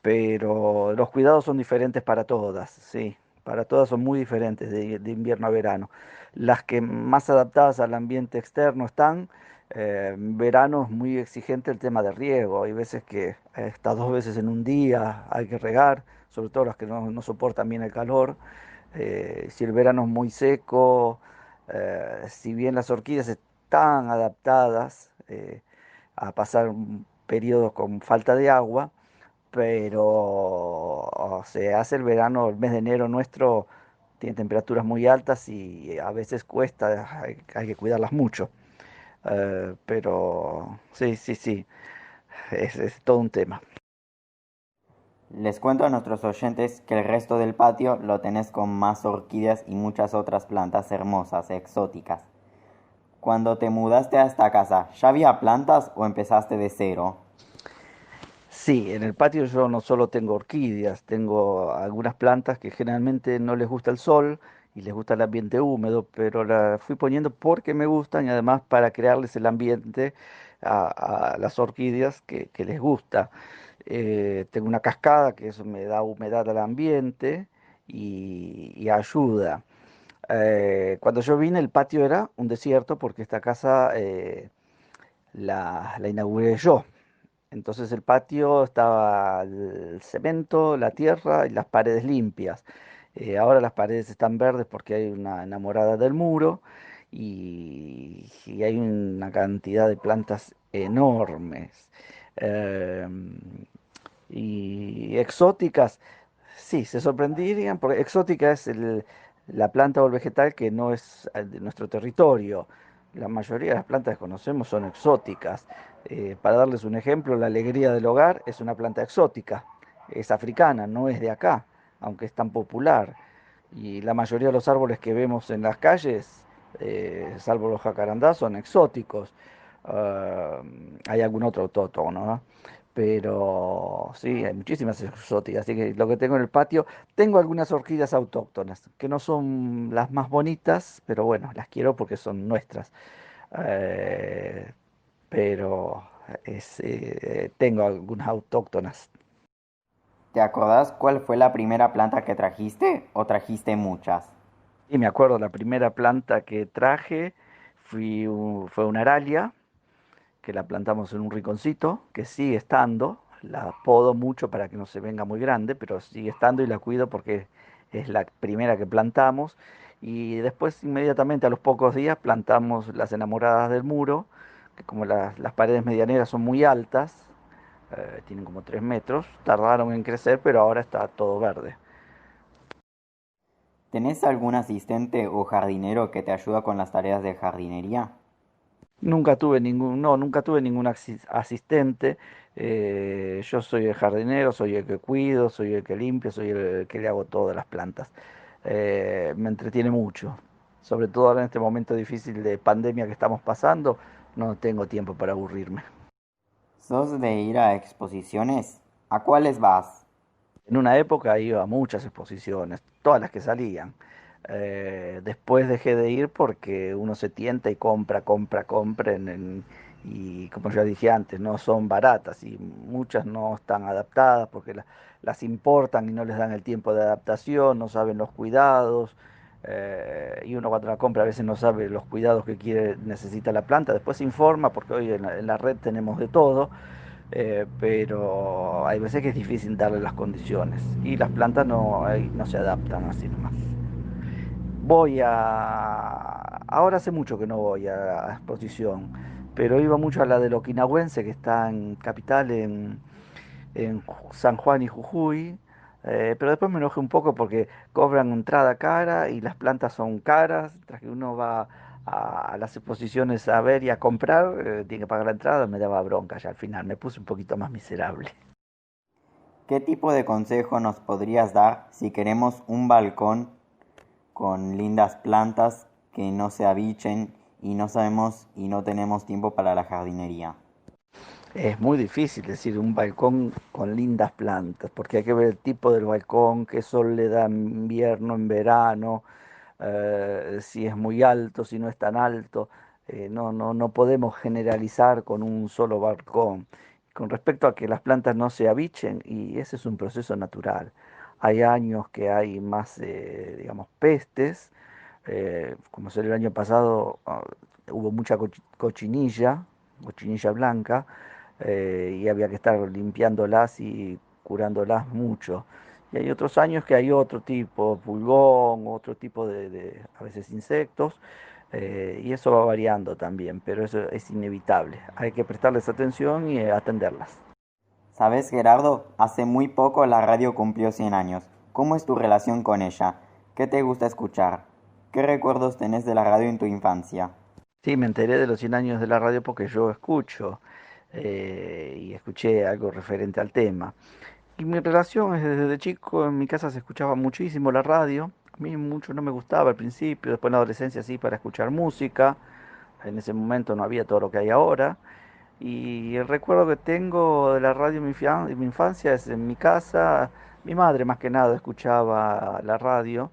Pero los cuidados son diferentes para todas, sí, para todas son muy diferentes de invierno a verano. Las que más adaptadas al ambiente externo están, en verano es muy exigente el tema de riego, hay veces que hasta 2 veces en un día hay que regar, sobre todo las que no soportan bien el calor. Si el verano es muy seco, si bien las orquídeas están adaptadas a pasar un periodo con falta de agua, pero se hace el verano, el mes de enero nuestro tiene temperaturas muy altas y a veces cuesta, hay que cuidarlas mucho. Pero sí, sí, sí, es todo un tema. Les cuento a nuestros oyentes que el resto del patio lo tenés con más orquídeas y muchas otras plantas hermosas, exóticas. Cuando te mudaste a esta casa, ¿ya había plantas o empezaste de cero? Sí, en el patio yo no solo tengo orquídeas, tengo algunas plantas que generalmente no les gusta el sol y les gusta el ambiente húmedo, pero las fui poniendo porque me gustan y además para crearles el ambiente a las orquídeas que les gusta. Tengo una cascada que eso me da humedad al ambiente y ayuda. Cuando yo vine el patio era un desierto porque esta casa la inauguré yo. Entonces el patio estaba el cemento, la tierra y las paredes limpias. Ahora las paredes están verdes porque hay una enamorada del muro y hay una cantidad de plantas enormes. Em, y exóticas, sí, se sorprenderían porque exótica es la planta o el vegetal que no es de nuestro territorio. La mayoría de las plantas que conocemos son exóticas. Para darles un ejemplo, la alegría del hogar es una planta exótica, es africana, no es de acá, aunque es tan popular. Y la mayoría de los árboles que vemos en las calles, salvo los jacarandás, son exóticos. Ah, hay algún otro autóctono, ¿no? Pero sí, hay muchísimas exóticas. Así que lo que tengo en el patio, tengo algunas orquídeas autóctonas, que no son las más bonitas, pero bueno, las quiero porque son nuestras. Eh, pero tengo algunas autóctonas. ¿Te acordás cuál fue la primera planta que trajiste o trajiste muchas? Y me acuerdo, la primera planta que traje fue una aralia, que la plantamos en un rinconcito, que sigue estando. La podo mucho para que no se venga muy grande, pero sigue estando y la cuido porque es la primera que plantamos. Y después, inmediatamente, a los pocos días, plantamos las enamoradas del muro, que como las paredes medianeras son muy altas, tienen como 3 metros, tardaron en crecer, pero ahora está todo verde. ¿Tenés algún asistente o jardinero que te ayuda con las tareas de jardinería? Nunca tuve ningún asistente. Yo soy el jardinero, soy el que cuido, soy el que limpio, soy el que le hago todas las plantas. Me entretiene mucho, sobre todo ahora en este momento difícil de pandemia que estamos pasando, no tengo tiempo para aburrirme. ¿Sos de ir a exposiciones? ¿A cuáles vas? En una época iba a muchas exposiciones, todas las que salían. Después dejé de ir porque uno se tienta y compra, y como ya dije antes, no son baratas y muchas no están adaptadas porque las importan y no les dan el tiempo de adaptación, no saben los cuidados. Y uno cuando la compra a veces no sabe los cuidados que necesita la planta. Después se informa porque hoy en la red tenemos de todo, pero hay veces que es difícil darle las condiciones y las plantas no se adaptan así nomás. Ahora hace mucho que no voy a exposición, pero iba mucho a la del Okinawense, que está en Capital, en San Juan y Jujuy. Pero después me enojé un poco porque cobran entrada cara y las plantas son caras. Tras que uno va a las exposiciones a ver y a comprar, tiene que pagar la entrada, me daba bronca ya al final, me puse un poquito más miserable. ¿Qué tipo de consejo nos podrías dar si queremos un balcón con lindas plantas que no se abichen y no sabemos y no tenemos tiempo para la jardinería? Es muy difícil decir un balcón con lindas plantas, porque hay que ver el tipo del balcón, qué sol le da en invierno, en verano, si es muy alto, si no es tan alto. No podemos generalizar con un solo balcón. Con respecto a que las plantas no se abichen, y ese es un proceso natural. Hay años que hay más, digamos, pestes, como ser el año pasado, hubo mucha cochinilla blanca, y había que estar limpiándolas y curándolas mucho. Y hay otros años que hay otro tipo, pulgón, otro tipo a veces insectos, y eso va variando también, pero eso es inevitable. Hay que prestarles atención y atenderlas. ¿Sabes, Gerardo? Hace muy poco la radio cumplió 100 años. ¿Cómo es tu relación con ella? ¿Qué te gusta escuchar? ¿Qué recuerdos tenés de la radio en tu infancia? Sí, me enteré de los 100 años de la radio porque yo escucho, y escuché algo referente al tema. Y mi relación es desde chico, en mi casa se escuchaba muchísimo la radio. A mí mucho no me gustaba al principio, después en la adolescencia sí para escuchar música. En ese momento no había todo lo que hay ahora. Y el recuerdo que tengo de la radio en mi infancia es en mi casa. Mi madre más que nada escuchaba la radio,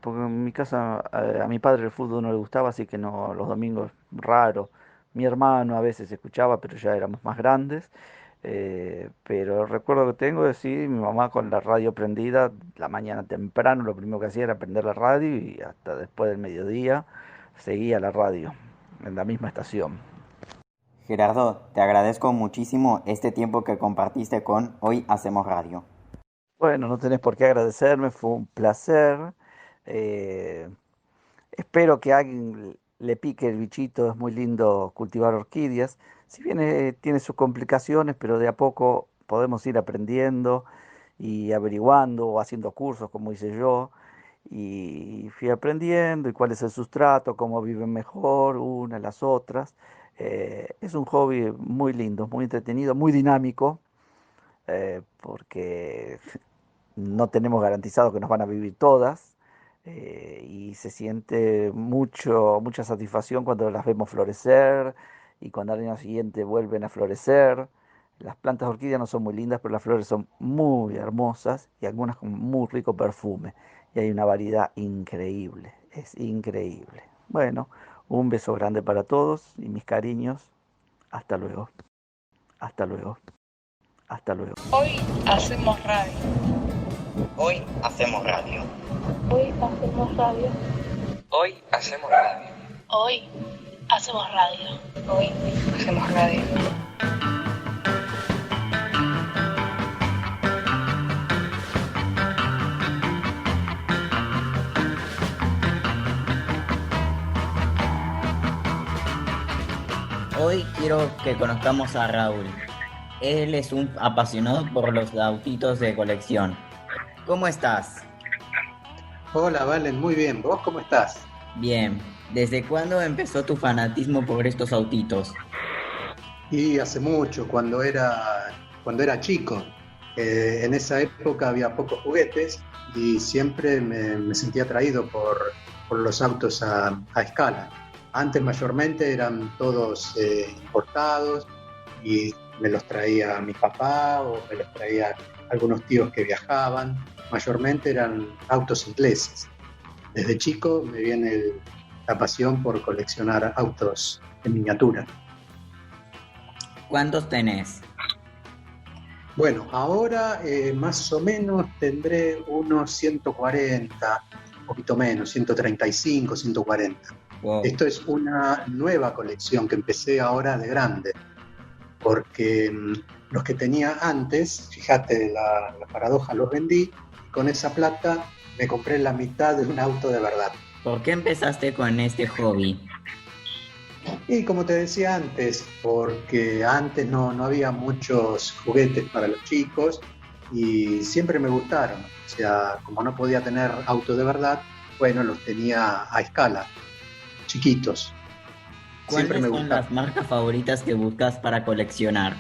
porque en mi casa a mi padre el fútbol no le gustaba, así que no, los domingos raro. Mi hermano a veces escuchaba, pero ya éramos más grandes. Pero el recuerdo que tengo es sí, mi mamá con la radio prendida, la mañana temprano, lo primero que hacía era prender la radio y hasta después del mediodía seguía la radio en la misma estación. Gerardo, te agradezco muchísimo este tiempo que compartiste con Hoy Hacemos Radio. Bueno, no tenés por qué agradecerme, fue un placer. Eh, Espero que a alguien le pique el bichito, es muy lindo cultivar orquídeas. Si bien tiene sus complicaciones, pero de a poco podemos ir aprendiendo y averiguando o haciendo cursos como hice yo. Y fui aprendiendo y cuál es el sustrato, cómo viven mejor unas las otras. Es un hobby muy lindo, muy entretenido, muy dinámico, porque no tenemos garantizado que nos van a vivir todas, y se siente mucha satisfacción cuando las vemos florecer y cuando al año siguiente vuelven a florecer. Las plantas de orquídea no son muy lindas, pero las flores son muy hermosas y algunas con muy rico perfume. Y hay una variedad increíble, es increíble. Bueno, un beso grande para todos y mis cariños. Hasta luego, hasta luego, hasta luego. Hoy hacemos radio. Hoy Hacemos Radio. Hoy hacemos radio. Hoy hacemos radio. Hoy hacemos radio. Hoy hacemos radio. Hoy quiero que conozcamos a Raúl. Él es un apasionado por los autitos de colección. ¿Cómo estás? Hola, Valen, muy bien. ¿Vos cómo estás? Bien. ¿Desde cuándo empezó tu fanatismo por estos autitos? Y hace mucho, cuando era chico. En esa época había pocos juguetes y siempre me sentía atraído por los autos a escala. Antes mayormente eran todos importados y me los traía mi papá o me los traía algunos tíos que viajaban. Mayormente eran autos ingleses. Desde chico me viene la pasión por coleccionar autos en miniatura. ¿Cuántos tenés? Bueno, ahora más o menos tendré unos 140, un poquito menos, 135, 140. Wow. Esto es una nueva colección que empecé ahora de grande, porque los que tenía antes, fíjate la paradoja, los vendí y con esa plata me compré la mitad de un auto de verdad. ¿Por qué empezaste con este hobby? Y como te decía antes, porque antes no había muchos juguetes para los chicos y siempre me gustaron. O sea, como no podía tener auto de verdad, bueno, los tenía a escala, chiquitos. Siempre ¿Cuáles me son gustaron. las marcas favoritas que buscas para coleccionar?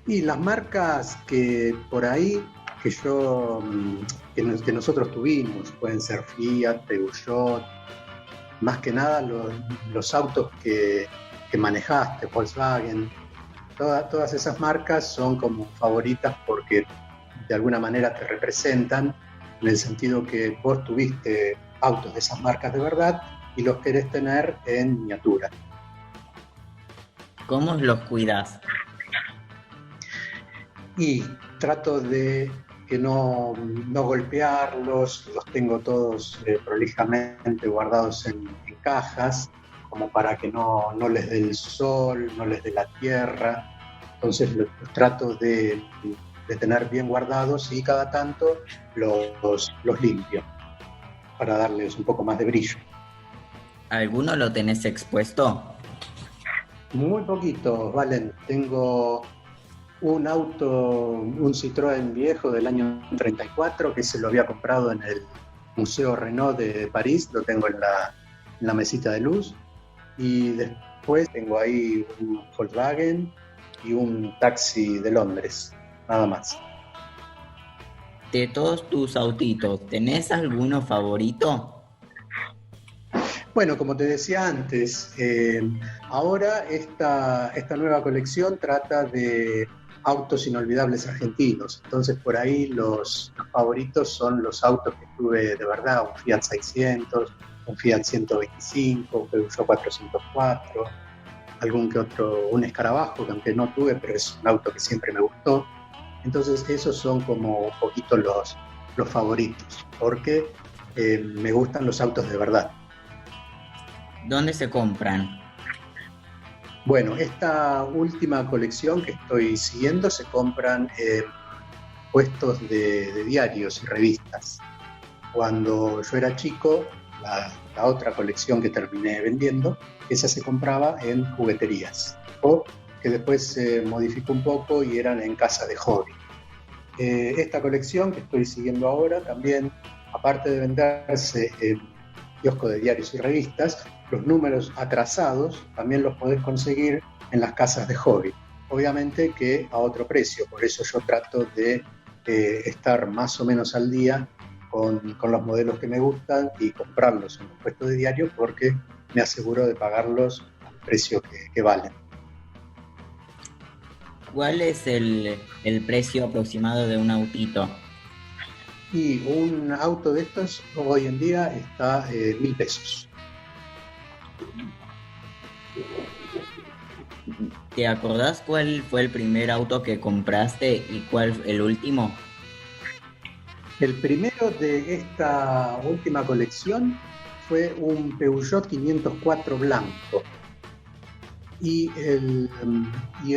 Y las marcas que por ahí, que nosotros tuvimos, pueden ser Fiat, Peugeot, más que nada los autos que manejaste, Volkswagen, todas esas marcas son como favoritas porque de alguna manera te representan, en el sentido que vos tuviste autos de esas marcas de verdad y los querés tener en miniatura. ¿Cómo los cuidas? Y trato de que no golpearlos, los tengo todos prolijamente guardados en cajas, como para que no les dé el sol, no les dé la tierra. Entonces los trato de tener bien guardados y cada tanto los limpio para darles un poco más de brillo. ¿Alguno lo tenés expuesto? Muy poquito, Valen. Tengo un auto, un Citroën viejo del año 34, que se lo había comprado en el Museo Renault de París, lo tengo en la mesita de luz. Y después tengo ahí un Volkswagen y un taxi de Londres. nada más. De todos tus autitos, ¿tenés alguno favorito? Bueno, como te decía antes, ahora esta nueva colección trata de autos inolvidables argentinos. Entonces, por ahí los favoritos son los autos que tuve de verdad: un Fiat 600, un Fiat 125, un Peugeot 404, algún que otro, un Escarabajo, que aunque no tuve, pero es un auto que siempre me gustó. Entonces, esos son como un poquito los favoritos, porque me gustan los autos de verdad. ¿Dónde se compran? Bueno, esta última colección que estoy siguiendo se compran en puestos de diarios y revistas. Cuando yo era chico, la otra colección que terminé vendiendo, esa se compraba en jugueterías, o que después se modificó un poco y eran en casas de hobby. Esta colección que estoy siguiendo ahora también, aparte de venderse en kiosco de diarios y revistas, los números atrasados también los podés conseguir en las casas de hobby. Obviamente que a otro precio, por eso yo trato de estar más o menos al día con los modelos que me gustan y comprarlos en los puestos de diario, porque me aseguro de pagarlos al precio que valen. ¿Cuál es el precio aproximado de un autito? Y un auto de estos hoy en día está 1.000 pesos. ¿Te acordás cuál fue el primer auto que compraste y cuál el último? El primero de esta última colección fue un Peugeot 504 blanco. Y el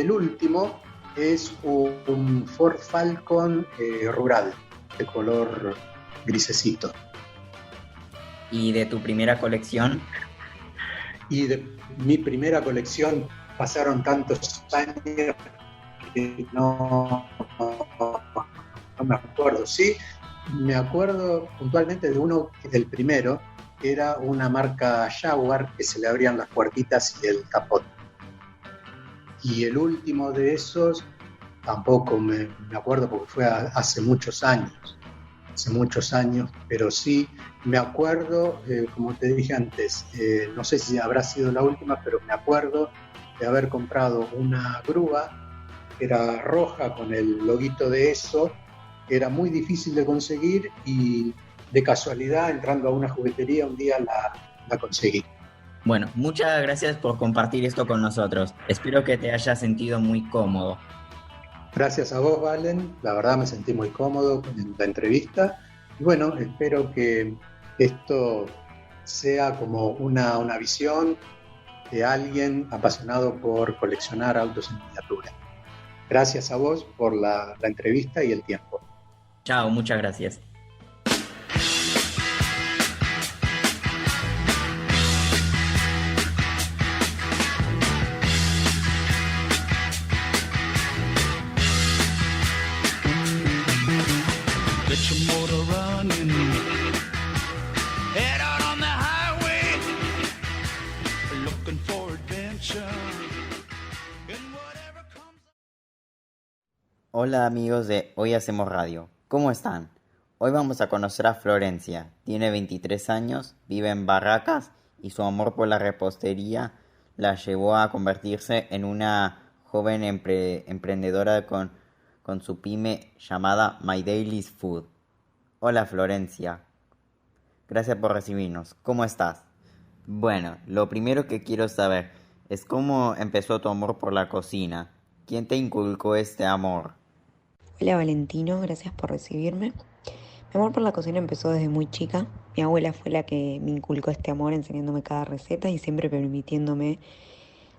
último es un Ford Falcon rural, de color grisecito. ¿Y de tu primera colección? Y de mi primera colección pasaron tantos años que no me acuerdo. Sí, me acuerdo puntualmente de uno, del primero, que era una marca Jaguar, que se le abrían las puertitas y el capot. Y el último de esos tampoco me acuerdo, porque fue hace muchos años, pero sí me acuerdo, como te dije antes, no sé si habrá sido la última, pero me acuerdo de haber comprado una grúa que era roja con el loguito de eso, que era muy difícil de conseguir, y de casualidad, entrando a una juguetería, un día la conseguí. Bueno, muchas gracias por compartir esto con nosotros. Espero que te hayas sentido muy cómodo. Gracias a vos, Valen. La verdad me sentí muy cómodo en la entrevista. Y bueno, espero que esto sea como una visión de alguien apasionado por coleccionar autos en miniatura. Gracias a vos por la entrevista y el tiempo. Chao, muchas gracias. Hola amigos de Hoy Hacemos Radio, ¿cómo están? Hoy vamos a conocer a Florencia. Tiene 23 años, vive en Barracas y su amor por la repostería la llevó a convertirse en una joven emprendedora con su pyme llamada My Daily's Food. Hola Florencia, gracias por recibirnos. ¿Cómo estás? Bueno, lo primero que quiero saber es cómo empezó tu amor por la cocina. ¿Quién te inculcó este amor? Hola Valentino, gracias por recibirme. Mi amor por la cocina empezó desde muy chica. Mi abuela fue la que me inculcó este amor, enseñándome cada receta y siempre permitiéndome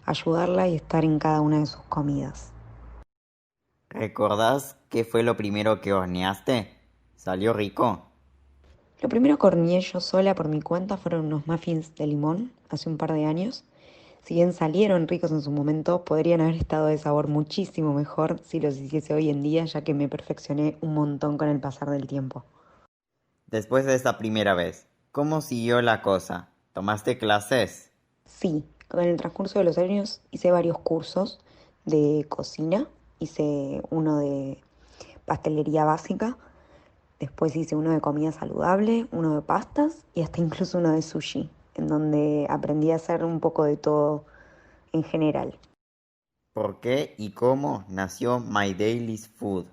ayudarla y estar en cada una de sus comidas. ¿Recordás qué fue lo primero que horneaste? ¿Salió rico? Lo primero que horneé yo sola por mi cuenta fueron unos muffins de limón hace un par de años. Si bien salieron ricos en su momento, podrían haber estado de sabor muchísimo mejor si los hiciese hoy en día, ya que me perfeccioné un montón con el pasar del tiempo. Después de esa primera vez, ¿cómo siguió la cosa? ¿Tomaste clases? Sí, con el transcurso de los años hice varios cursos de cocina. Hice uno de pastelería básica. Después hice uno de comida saludable, uno de pastas y hasta incluso uno de sushi, en donde aprendí a hacer un poco de todo en general. ¿Por qué y cómo nació My Daily's Food?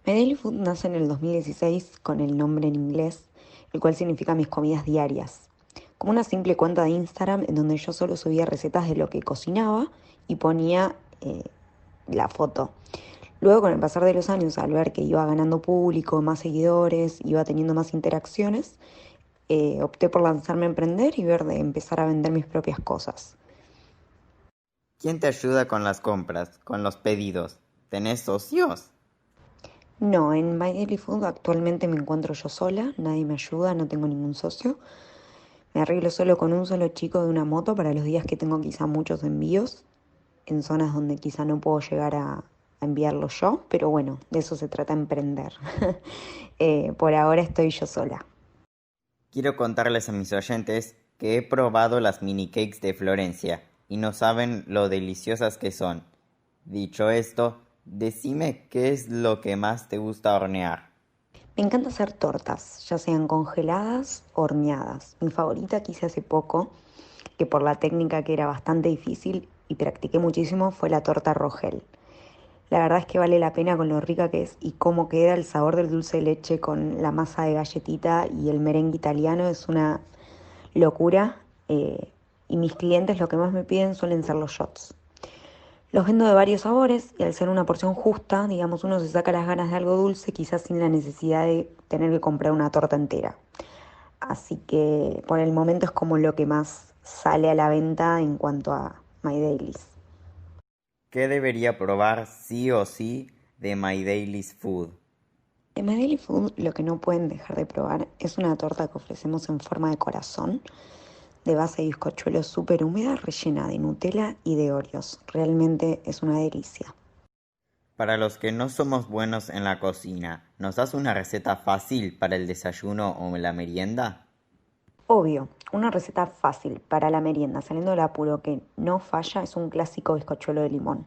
My Daily Food nace en el 2016 con el nombre en inglés, el cual significa mis comidas diarias. Como una simple cuenta de Instagram en donde yo solo subía recetas de lo que cocinaba y ponía la foto. Luego, con el pasar de los años, al ver que iba ganando público, más seguidores, iba teniendo más interacciones, opté por lanzarme a emprender y ver de empezar a vender mis propias cosas. ¿Quién te ayuda con las compras, con los pedidos? ¿Tenés socios? No, en My Daily Food actualmente me encuentro yo sola, nadie me ayuda, no tengo ningún socio. Me arreglo solo con un solo chico de una moto para los días que tengo quizá muchos envíos, en zonas donde quizá no puedo llegar a enviarlo yo, pero bueno, de eso se trata emprender. Por ahora estoy yo sola. Quiero contarles a mis oyentes que he probado las mini cakes de Florencia y no saben lo deliciosas que son. Dicho esto, decime qué es lo que más te gusta hornear. Me encanta hacer tortas, ya sean congeladas o horneadas. Mi favorita que hice hace poco, que por la técnica que era bastante difícil y practiqué muchísimo, fue la torta Rogel. La verdad es que vale la pena con lo rica que es y cómo queda el sabor del dulce de leche con la masa de galletita y el merengue italiano. Es una locura y mis clientes lo que más me piden suelen ser los shots. Los vendo de varios sabores y al ser una porción justa, digamos, uno se saca las ganas de algo dulce, quizás sin la necesidad de tener que comprar una torta entera. Así que por el momento es como lo que más sale a la venta en cuanto a My Dailies. ¿Qué debería probar sí o sí de My Daily's Food? En My Daily Food lo que no pueden dejar de probar es una torta que ofrecemos en forma de corazón, de base de bizcochuelo súper húmeda, rellena de Nutella y de Oreos. Realmente es una delicia. Para los que no somos buenos en la cocina, ¿nos das una receta fácil para el desayuno o la merienda? Obvio, una receta fácil para la merienda, saliendo del apuro que no falla, es un clásico bizcochuelo de limón.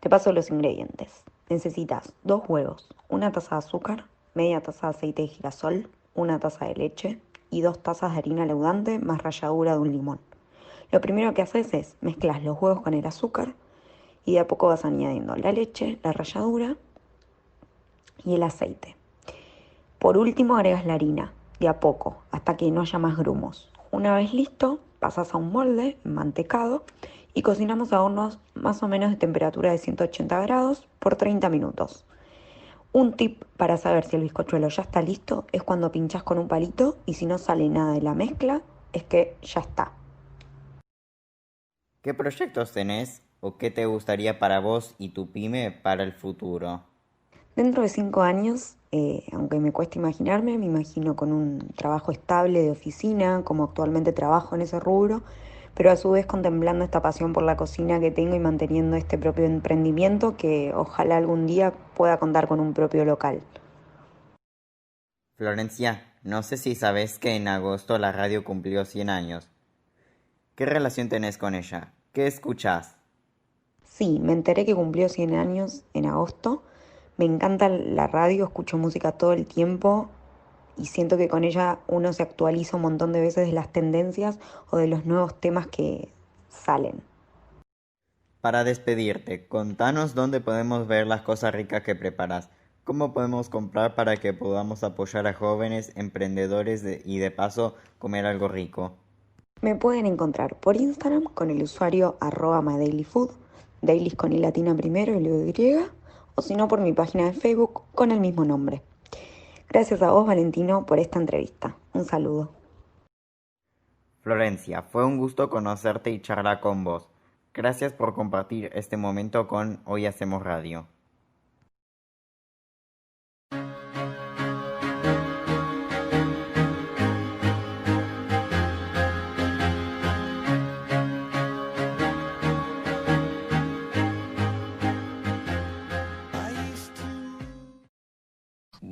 Te paso los ingredientes. Necesitas 2 huevos, 1 taza de azúcar, media taza de aceite de girasol, 1 taza de leche y 2 tazas de harina leudante más ralladura de un limón. Lo primero que haces es mezclas los huevos con el azúcar y de a poco vas añadiendo la leche, la ralladura y el aceite. Por último agregas la harina, de a poco, hasta que no haya más grumos. Una vez listo, pasas a un molde mantecado y cocinamos a hornos más o menos de temperatura de 180 grados por 30 minutos. Un tip para saber si el bizcochuelo ya está listo es cuando pinchás con un palito y si no sale nada de la mezcla es que ya está. ¿Qué proyectos tenés o qué te gustaría para vos y tu pyme para el futuro? Dentro de 5 años, aunque me cueste imaginarme, me imagino con un trabajo estable de oficina, como actualmente trabajo en ese rubro, pero a su vez contemplando esta pasión por la cocina que tengo y manteniendo este propio emprendimiento que ojalá algún día pueda contar con un propio local. Florencia, no sé si sabés que en agosto la radio cumplió 100 años. ¿Qué relación tenés con ella? ¿Qué escuchás? Sí, me enteré que cumplió 100 años en agosto. Me encanta la radio, escucho música todo el tiempo y siento que con ella uno se actualiza un montón de veces de las tendencias o de los nuevos temas que salen. Para despedirte, contanos dónde podemos ver las cosas ricas que preparas. ¿Cómo podemos comprar para que podamos apoyar a jóvenes emprendedores y de paso comer algo rico? Me pueden encontrar por Instagram con el usuario @mydailyfood, dailies con i latina primero y luego y, o si no por mi página de Facebook con el mismo nombre. Gracias a vos, Valentino, por esta entrevista. Un saludo. Florencia, fue un gusto conocerte y charlar con vos. Gracias por compartir este momento con Hoy Hacemos Radio.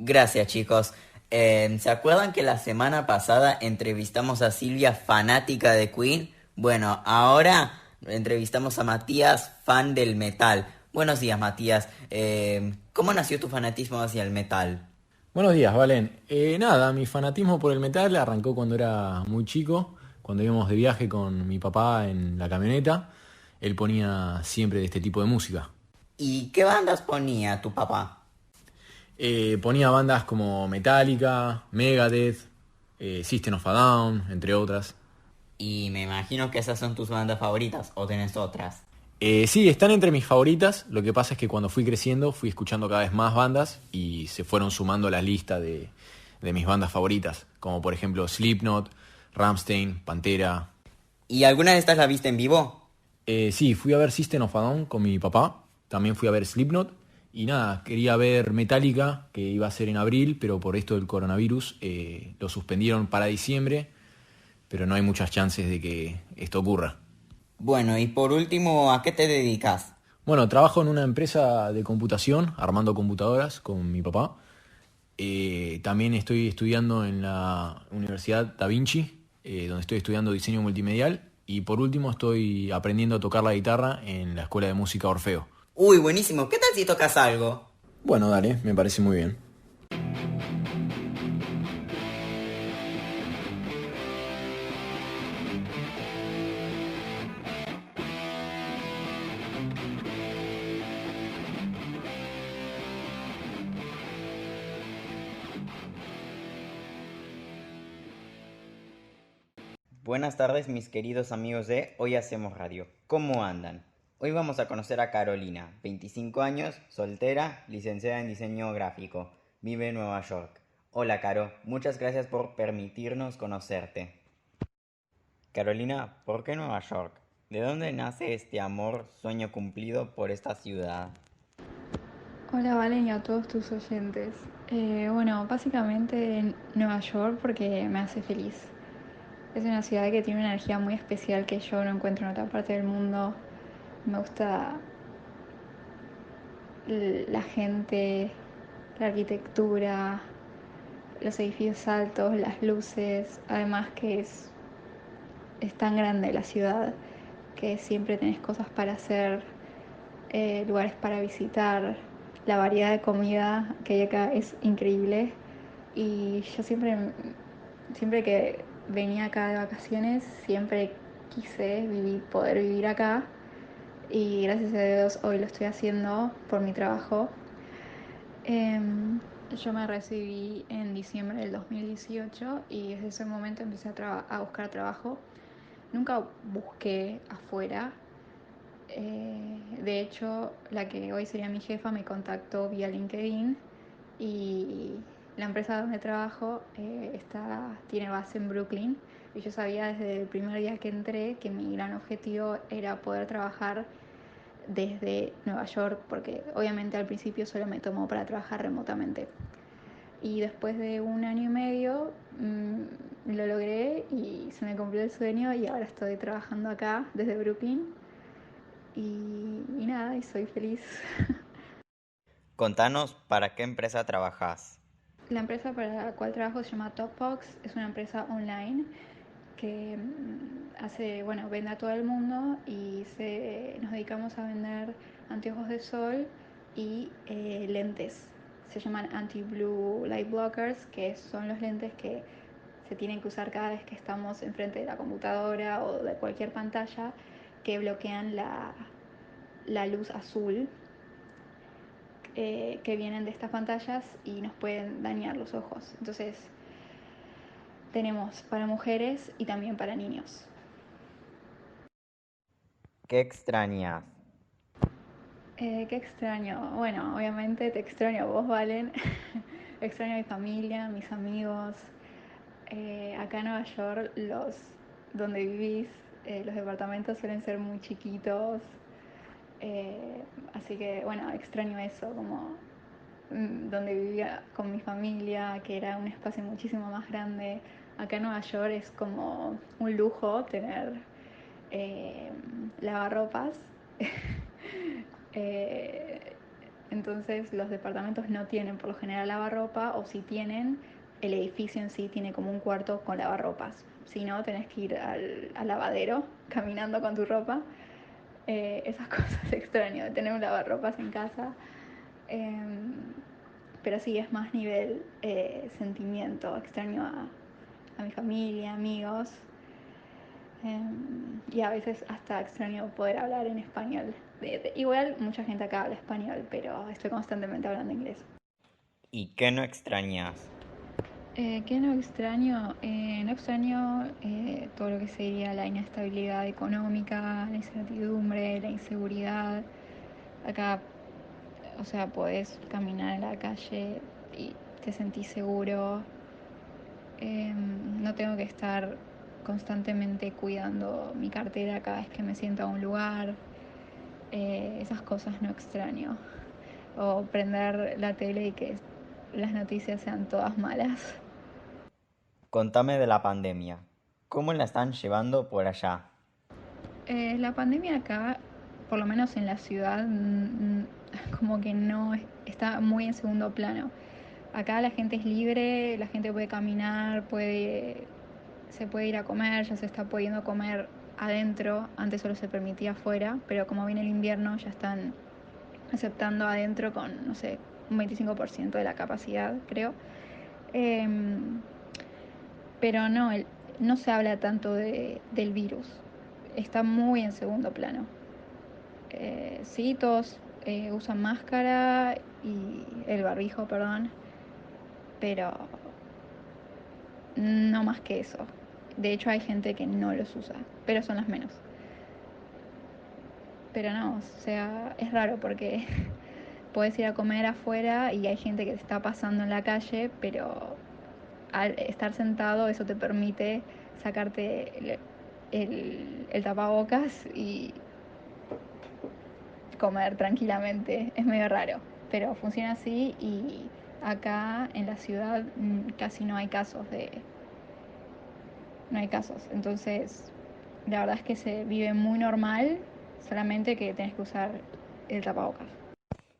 Gracias, chicos. ¿Se acuerdan que la semana pasada entrevistamos a Silvia, fanática de Queen? Bueno, ahora entrevistamos a Matías, fan del metal. Buenos días, Matías. ¿Cómo nació tu fanatismo hacia el metal? Buenos días, Valen. Nada, mi fanatismo por el metal arrancó cuando era muy chico, cuando íbamos de viaje con mi papá en la camioneta. Él ponía siempre de este tipo de música. ¿Y qué bandas ponía tu papá? Ponía bandas como Metallica, Megadeth, System of a Down, entre otras. Y me imagino que esas son tus bandas favoritas, ¿o tenés otras? Sí, están entre mis favoritas. Lo que pasa es que cuando fui creciendo fui escuchando cada vez más bandas y se fueron sumando a la lista de mis bandas favoritas, como por ejemplo Slipknot, Rammstein, Pantera. ¿Y alguna de estas la viste en vivo? Sí, fui a ver System of a Down con mi papá, también fui a ver Slipknot y nada, quería ver Metallica, que iba a ser en abril, pero por esto del coronavirus lo suspendieron para diciembre, pero no hay muchas chances de que esto ocurra. Bueno, y por último, ¿a qué te dedicas? Bueno, trabajo en una empresa de computación, armando computadoras con mi papá. También estoy estudiando en la Universidad Da Vinci, donde estoy estudiando diseño multimedial. Y por último estoy aprendiendo a tocar la guitarra en la Escuela de Música Orfeo. Uy, buenísimo. ¿Qué tal si tocas algo? Bueno, dale, me parece muy bien. Buenas tardes, mis queridos amigos de Hoy Hacemos Radio. ¿Cómo andan? Hoy vamos a conocer a Carolina, 25 años, soltera, licenciada en diseño gráfico, vive en Nueva York. Hola, Caro, muchas gracias por permitirnos conocerte. Carolina, ¿por qué Nueva York? ¿De dónde nace este amor, sueño cumplido por esta ciudad? Hola Valen y a todos tus oyentes. Bueno, básicamente Nueva York porque me hace feliz. Es una ciudad que tiene una energía muy especial que yo no encuentro en otra parte del mundo. Me gusta la gente, la arquitectura, los edificios altos, las luces. Además que es tan grande la ciudad que siempre tenés cosas para hacer, lugares para visitar. La variedad de comida que hay acá es increíble. Y yo siempre que venía acá de vacaciones, siempre quise poder vivir acá y gracias a Dios hoy lo estoy haciendo por mi trabajo. Yo me recibí en diciembre del 2018 y desde ese momento empecé a buscar trabajo. Nunca busqué afuera. De hecho, la que hoy sería mi jefa me contactó vía LinkedIn y la empresa donde trabajo tiene base en Brooklyn y yo sabía desde el primer día que entré que mi gran objetivo era poder trabajar desde Nueva York, porque obviamente al principio solo me tomó para trabajar remotamente. Y después de 1 año y medio lo logré y se me cumplió el sueño y ahora estoy trabajando acá desde Brooklyn y nada, y soy feliz. Contanos, ¿para qué empresa trabajás? La empresa para la cual trabajo se llama Topbox, es una empresa online que vende a todo el mundo y nos dedicamos a vender anteojos de sol y lentes. Se llaman anti-blue light blockers, que son los lentes que se tienen que usar cada vez que estamos enfrente de la computadora o de cualquier pantalla, que bloquean la luz azul que vienen de estas pantallas y nos pueden dañar los ojos. Entonces tenemos para mujeres y también para niños. ¿Qué extrañas? ¿Qué extraño? Bueno, obviamente te extraño a vos, Valen. Extraño a mi familia, mis amigos. Acá en Nueva York, donde vivís, los departamentos suelen ser muy chiquitos. Así que bueno, extraño eso, como donde vivía con mi familia, que era un espacio muchísimo más grande. Acá en Nueva York es como un lujo tener lavarropas. Entonces los departamentos no tienen por lo general lavarropa, o si tienen, el edificio en sí tiene como un cuarto con lavarropas. Si no, tenés que ir al lavadero caminando con tu ropa. Esas cosas extraño de tener un lavarropas en casa. Pero sí, es más nivel sentimiento. Extraño a mi familia, amigos. Y a veces hasta extraño poder hablar en español. Igual mucha gente acá habla español, pero estoy constantemente hablando inglés. ¿Y qué no extrañas? ¿Qué no extraño? No extraño todo lo que sería la inestabilidad económica, la incertidumbre, la inseguridad. Acá, o sea, podés caminar en la calle y te sentís seguro. No tengo que estar constantemente cuidando mi cartera cada vez que me siento a un lugar. Esas cosas no extraño. O prender la tele y que las noticias sean todas malas. Contame de la pandemia. ¿Cómo la están llevando por allá? La pandemia acá, por lo menos en la ciudad, como que no está muy en segundo plano. Acá la gente es libre, la gente puede caminar, se puede ir a comer, ya se está pudiendo comer adentro, antes solo se permitía afuera, pero como viene el invierno ya están aceptando adentro con, no sé, un 25% de la capacidad, creo. Pero no se habla tanto del virus, está muy en segundo plano. Sí, todos usan máscara y el barbijo, perdón, pero no más que eso. De hecho hay gente que no los usa, pero son las menos. Pero no, o sea, es raro porque puedes ir a comer afuera y hay gente que te está pasando en la calle, pero al estar sentado eso te permite sacarte el tapabocas y comer tranquilamente. Es medio raro, pero funciona así y acá en la ciudad casi no hay casos. Entonces la verdad es que se vive muy normal, solamente que tenés que usar el tapabocas.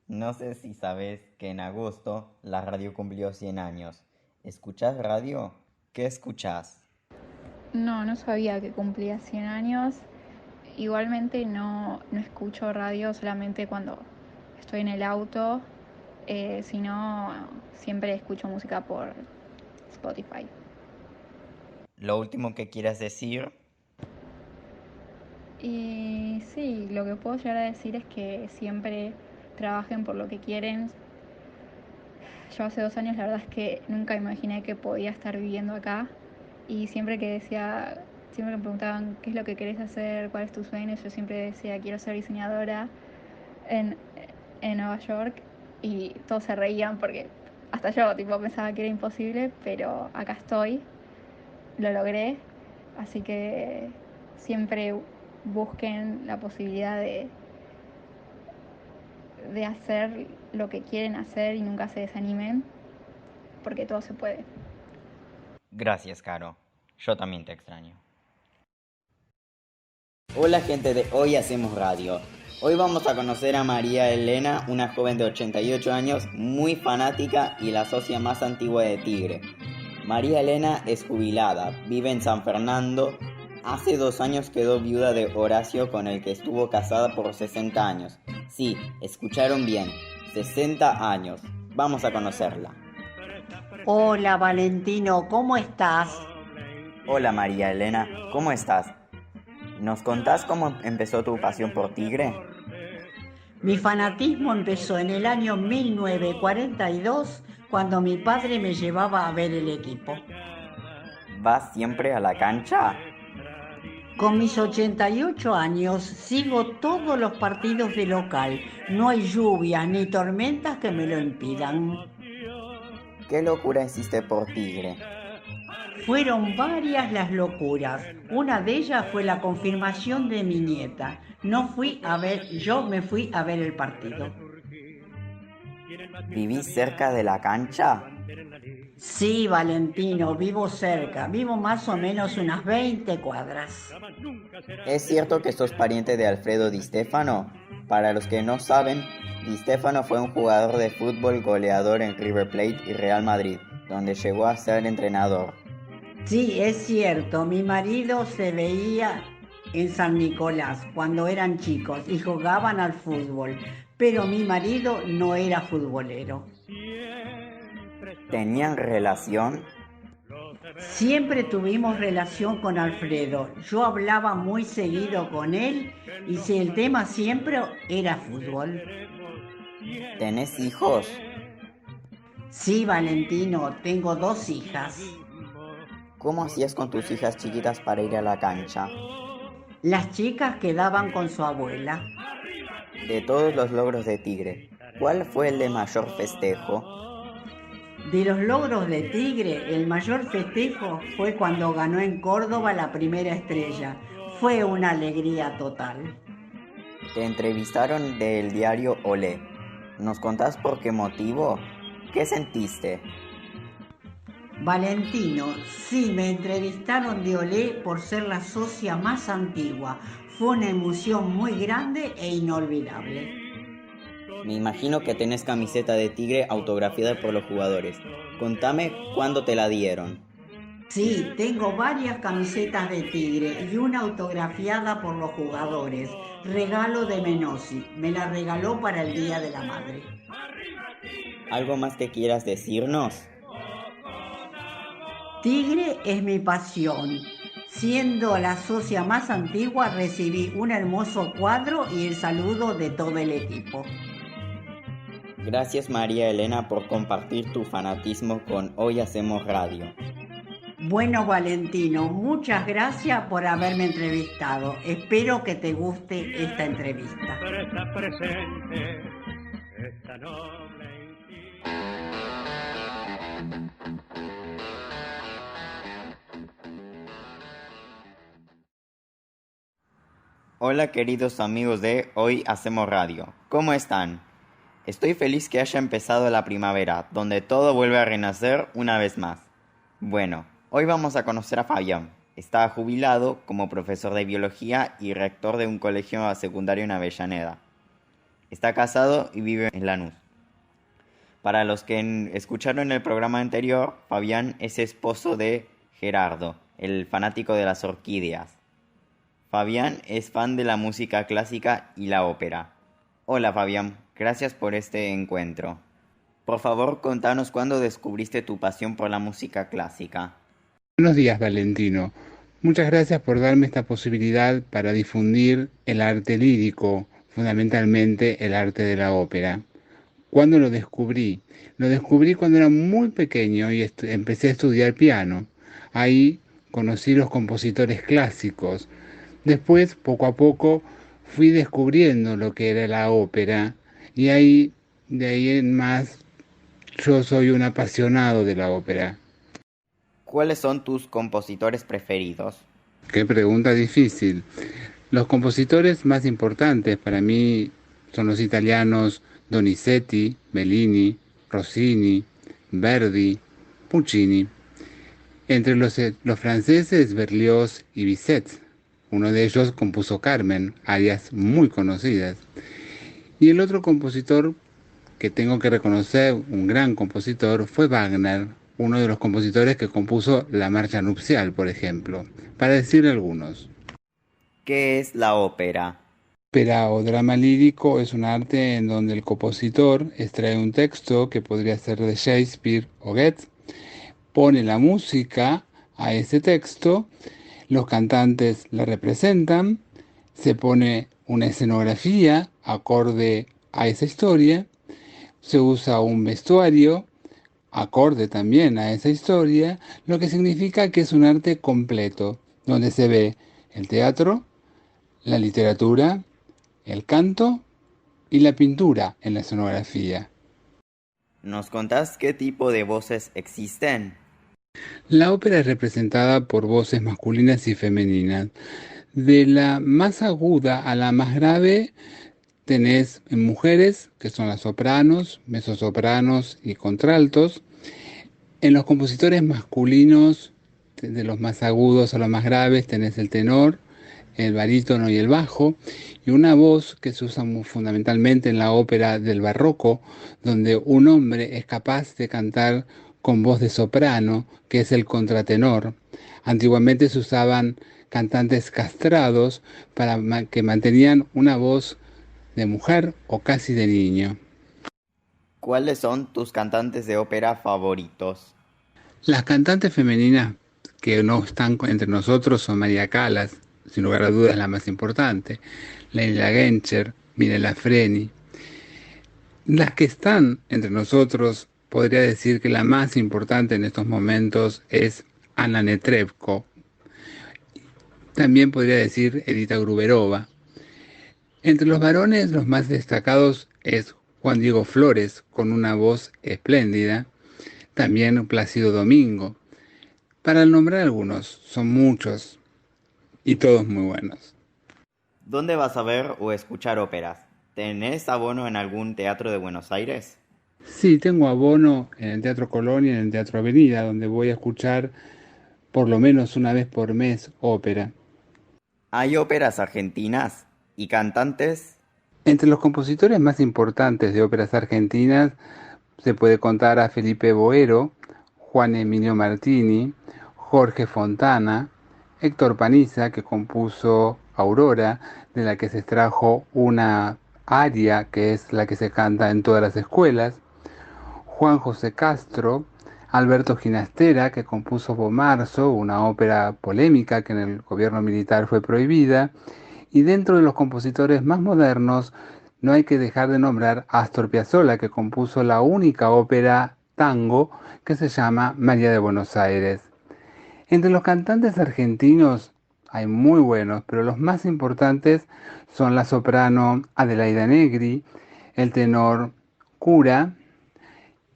No sé si sabes que en agosto la radio cumplió 100 años. ¿Escuchás radio? ¿Qué escuchás? No sabía que cumplía 100 años. Igualmente no escucho radio solamente cuando estoy en el auto, sino siempre escucho música por Spotify. ¿Lo último que quieras decir? Y sí, lo que puedo llegar a decir es que siempre trabajen por lo que quieren. Yo hace 2 años la verdad es que nunca imaginé que podía estar viviendo acá y siempre me preguntaban qué es lo que querés hacer, cuál es tu sueño, yo siempre decía quiero ser diseñadora en Nueva York y todos se reían porque hasta yo pensaba que era imposible, pero acá estoy, lo logré, así que siempre busquen la posibilidad de hacer lo que quieren hacer y nunca se desanimen, porque todo se puede. Gracias, Caro. Yo también te extraño. Hola gente de Hoy Hacemos Radio. Hoy vamos a conocer a María Elena, una joven de 88 años, muy fanática y la socia más antigua de Tigre. María Elena es jubilada, vive en San Fernando. Hace 2 años quedó viuda de Horacio, con el que estuvo casada por 60 años. Sí, escucharon bien, 60 años. Vamos a conocerla. Hola Valentino, ¿cómo estás? Hola María Elena, ¿cómo estás? ¿Nos contás cómo empezó tu pasión por Tigre? Mi fanatismo empezó en el año 1942, cuando mi padre me llevaba a ver el equipo. ¿Vas siempre a la cancha? Con mis 88 años sigo todos los partidos de local. No hay lluvias ni tormentas que me lo impidan. ¿Qué locura hiciste por Tigre? Fueron varias las locuras. Una de ellas fue la confirmación de mi nieta. Yo me fui a ver el partido. ¿Vivís cerca de la cancha? Sí, Valentino, vivo cerca. Vivo más o menos unas 20 cuadras. ¿Es cierto que sos pariente de Alfredo Di Stéfano? Para los que no saben, Di Stéfano fue un jugador de fútbol goleador en River Plate y Real Madrid, donde llegó a ser entrenador. Sí, es cierto. Mi marido se veía en San Nicolás cuando eran chicos y jugaban al fútbol. pero mi marido no era futbolero. ¿Tenían relación? Siempre tuvimos relación con Alfredo. Yo hablaba muy seguido con él y si el tema siempre era fútbol. ¿Tenés hijos? Sí, Valentino, tengo 2 hijas. ¿Cómo hacías con tus hijas chiquitas para ir a la cancha? Las chicas quedaban con su abuela. De todos los logros de Tigre, ¿cuál fue el de mayor festejo? De los logros de Tigre, el mayor festejo fue cuando ganó en Córdoba la primera estrella. Fue una alegría total. Te entrevistaron del diario Olé. ¿Nos contás por qué motivo? ¿Qué sentiste? Valentino, sí, me entrevistaron de Olé por ser la socia más antigua. Fue una emoción muy grande e inolvidable. Me imagino que tenés camiseta de Tigre autografiada por los jugadores. Contame cuándo te la dieron. Sí, tengo varias camisetas de Tigre y una autografiada por los jugadores. Regalo de Menossi. Me la regaló para el Día de la Madre. ¿Algo más que quieras decirnos? Tigre es mi pasión. Siendo la socia más antigua, recibí un hermoso cuadro y el saludo de todo el equipo. Gracias María Elena por compartir tu fanatismo con Hoy Hacemos Radio. Bueno, Valentino, muchas gracias por haberme entrevistado. Espero que te guste esta entrevista. Hola queridos amigos de Hoy Hacemos Radio. ¿Cómo están? Estoy feliz que haya empezado la primavera, donde todo vuelve a renacer una vez más. Bueno, hoy vamos a conocer a Fabián. Está jubilado como profesor de biología y rector de un colegio secundario en Avellaneda. Está casado y vive en Lanús. Para los que escucharon el programa anterior, Fabián es esposo de Gerardo, el fanático de las orquídeas. Fabián es fan de la música clásica y la ópera. Hola Fabián, gracias por este encuentro. Por favor, contanos cuándo descubriste tu pasión por la música clásica. Buenos días, Valentino. Muchas gracias por darme esta posibilidad para difundir el arte lírico, fundamentalmente el arte de la ópera. ¿Cuándo lo descubrí? Lo descubrí cuando era muy pequeño y empecé a estudiar piano. Ahí conocí los compositores clásicos. Después, poco a poco, fui descubriendo lo que era la ópera y de ahí en más, yo soy un apasionado de la ópera. ¿Cuáles son tus compositores preferidos? Qué pregunta difícil. Los compositores más importantes para mí son los italianos Donizetti, Bellini, Rossini, Verdi, Puccini. Entre los franceses, Berlioz y Bizet. Uno de ellos compuso Carmen, arias muy conocidas. Y el otro compositor que tengo que reconocer, un gran compositor, fue Wagner, uno de los compositores que compuso La Marcha Nupcial, por ejemplo, para decir algunos. ¿Qué es la ópera? Ópera o drama lírico es un arte en donde el compositor extrae un texto que podría ser de Shakespeare o Goethe, pone la música a ese texto, los cantantes la representan, se pone una escenografía acorde a esa historia, se usa un vestuario acorde también a esa historia, lo que significa que es un arte completo, donde se ve el teatro, la literatura, el canto y la pintura en la escenografía. ¿Nos contás qué tipo de voces existen? La ópera es representada por voces masculinas y femeninas. De la más aguda a la más grave tenés en mujeres, que son las sopranos, mezzosopranos y contraltos. En los compositores masculinos, de los más agudos a los más graves, tenés el tenor, el barítono y el bajo, y una voz que se usa fundamentalmente en la ópera del barroco, donde un hombre es capaz de cantar con voz de soprano, que es el contratenor. Antiguamente se usaban cantantes castrados que mantenían una voz de mujer o casi de niño. ¿Cuáles son tus cantantes de ópera favoritos? Las cantantes femeninas que no están entre nosotros son María Callas, sin lugar a dudas la más importante, Leila Gencher, Mirella Freni. Las que están entre nosotros, podría decir que la más importante en estos momentos es Anna Netrebko. También podría decir Edita Gruberova. Entre los varones, los más destacados es Juan Diego Flores, con una voz espléndida. También Plácido Domingo. Para nombrar algunos, son muchos y todos muy buenos. ¿Dónde vas a ver o escuchar óperas? ¿Tenés abono en algún teatro de Buenos Aires? Sí, tengo abono en el Teatro Colón y en el Teatro Avenida, donde voy a escuchar por lo menos una vez por mes ópera. ¿Hay óperas argentinas y cantantes? Entre los compositores más importantes de óperas argentinas se puede contar a Felipe Boero, Juan Emilio Martini, Jorge Fontana, Héctor Paniza, que compuso Aurora, de la que se extrajo una aria que es la que se canta en todas las escuelas, Juan José Castro, Alberto Ginastera, que compuso Bomarzo, una ópera polémica que en el gobierno militar fue prohibida, y dentro de los compositores más modernos no hay que dejar de nombrar a Astor Piazzolla, que compuso la única ópera tango que se llama María de Buenos Aires. Entre los cantantes argentinos hay muy buenos, pero los más importantes son la soprano Adelaida Negri, el tenor Cura,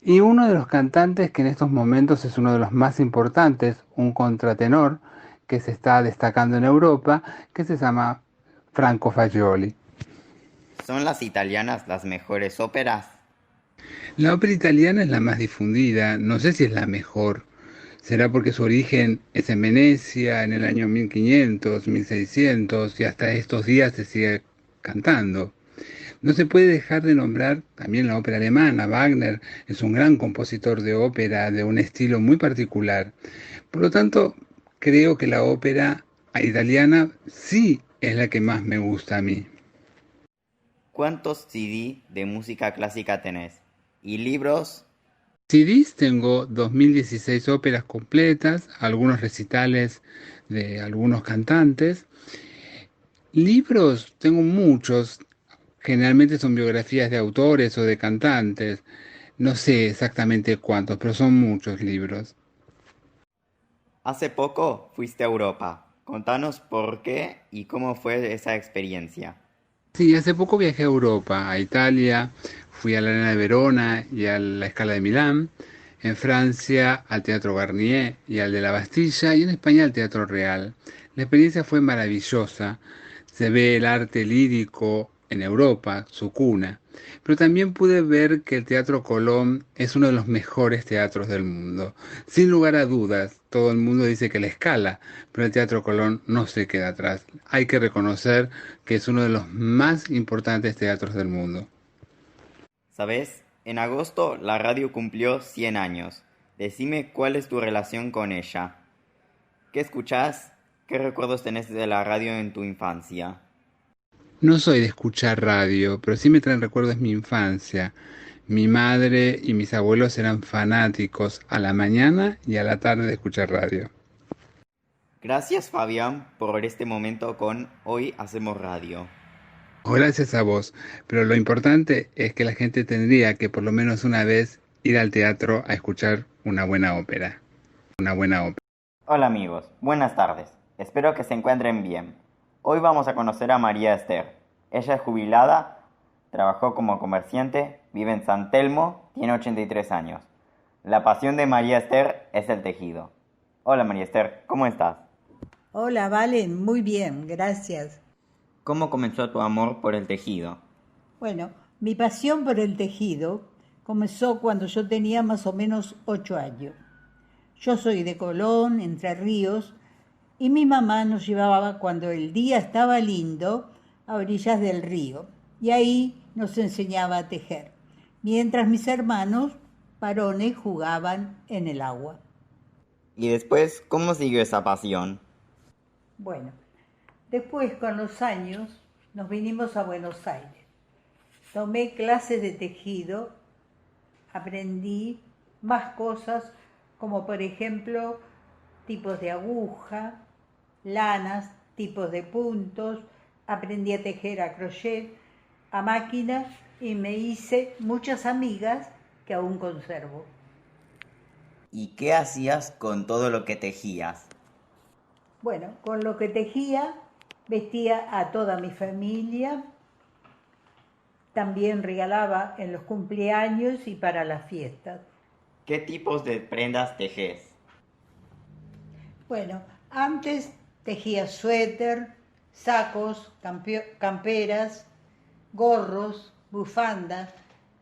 y uno de los cantantes que en estos momentos es uno de los más importantes, un contratenor que se está destacando en Europa, que se llama Franco Fagioli. ¿Son las italianas las mejores óperas? La ópera italiana es la más difundida, no sé si es la mejor. Será porque su origen es en Venecia en el año 1500, 1600 y hasta estos días se sigue cantando. No se puede dejar de nombrar también la ópera alemana. Wagner es un gran compositor de ópera de un estilo muy particular. Por lo tanto, creo que la ópera italiana sí es la que más me gusta a mí. ¿Cuántos CD de música clásica tenés? ¿Y libros? CDs tengo 2016 óperas completas, algunos recitales de algunos cantantes. Libros tengo muchos, generalmente son biografías de autores o de cantantes. No sé exactamente cuántos, pero son muchos libros. Hace poco fuiste a Europa. Contanos por qué y cómo fue esa experiencia. Sí, hace poco viajé a Europa, a Italia, fui a la Arena de Verona y a la Scala de Milán, en Francia al Teatro Garnier y al de la Bastilla, y en España al Teatro Real. La experiencia fue maravillosa, se ve el arte lírico en Europa, su cuna, pero también pude ver que el Teatro Colón es uno de los mejores teatros del mundo. Sin lugar a dudas, todo el mundo dice que la Scala, pero el Teatro Colón no se queda atrás. Hay que reconocer que es uno de los más importantes teatros del mundo. ¿Sabes? En agosto la radio cumplió 100 años. Decime cuál es tu relación con ella. ¿Qué escuchás? ¿Qué recuerdos tenés de la radio en tu infancia? No soy de escuchar radio, pero sí me traen recuerdos de mi infancia. Mi madre y mis abuelos eran fanáticos a la mañana y a la tarde de escuchar radio. Gracias, Fabián, por este momento con Hoy Hacemos Radio. Gracias a vos, pero lo importante es que la gente tendría que por lo menos una vez ir al teatro a escuchar una buena ópera. Una buena ópera. Hola amigos, buenas tardes. Espero que se encuentren bien. Hoy vamos a conocer a María Esther. Ella es jubilada, trabajó como comerciante, vive en San Telmo, tiene 83 años. La pasión de María Esther es el tejido. Hola María Esther, ¿cómo estás? Hola, Valen, muy bien, gracias. ¿Cómo comenzó tu amor por el tejido? Bueno, mi pasión por el tejido comenzó cuando yo tenía más o menos 8 años. Yo soy de Colón, Entre Ríos, y mi mamá nos llevaba cuando el día estaba lindo a orillas del río, y ahí nos enseñaba a tejer, mientras mis hermanos varones jugaban en el agua. ¿Y después cómo siguió esa pasión? Bueno, después con los años nos vinimos a Buenos Aires. Tomé clases de tejido, aprendí más cosas como por ejemplo tipos de aguja, lanas, tipos de puntos, aprendí a tejer a crochet, a máquina y me hice muchas amigas que aún conservo. ¿Y qué hacías con todo lo que tejías? Bueno, con lo que tejía, vestía a toda mi familia, también regalaba en los cumpleaños y para las fiestas. ¿Qué tipos de prendas tejes? Bueno, antes tejía suéter, sacos, camperas, gorros, bufandas,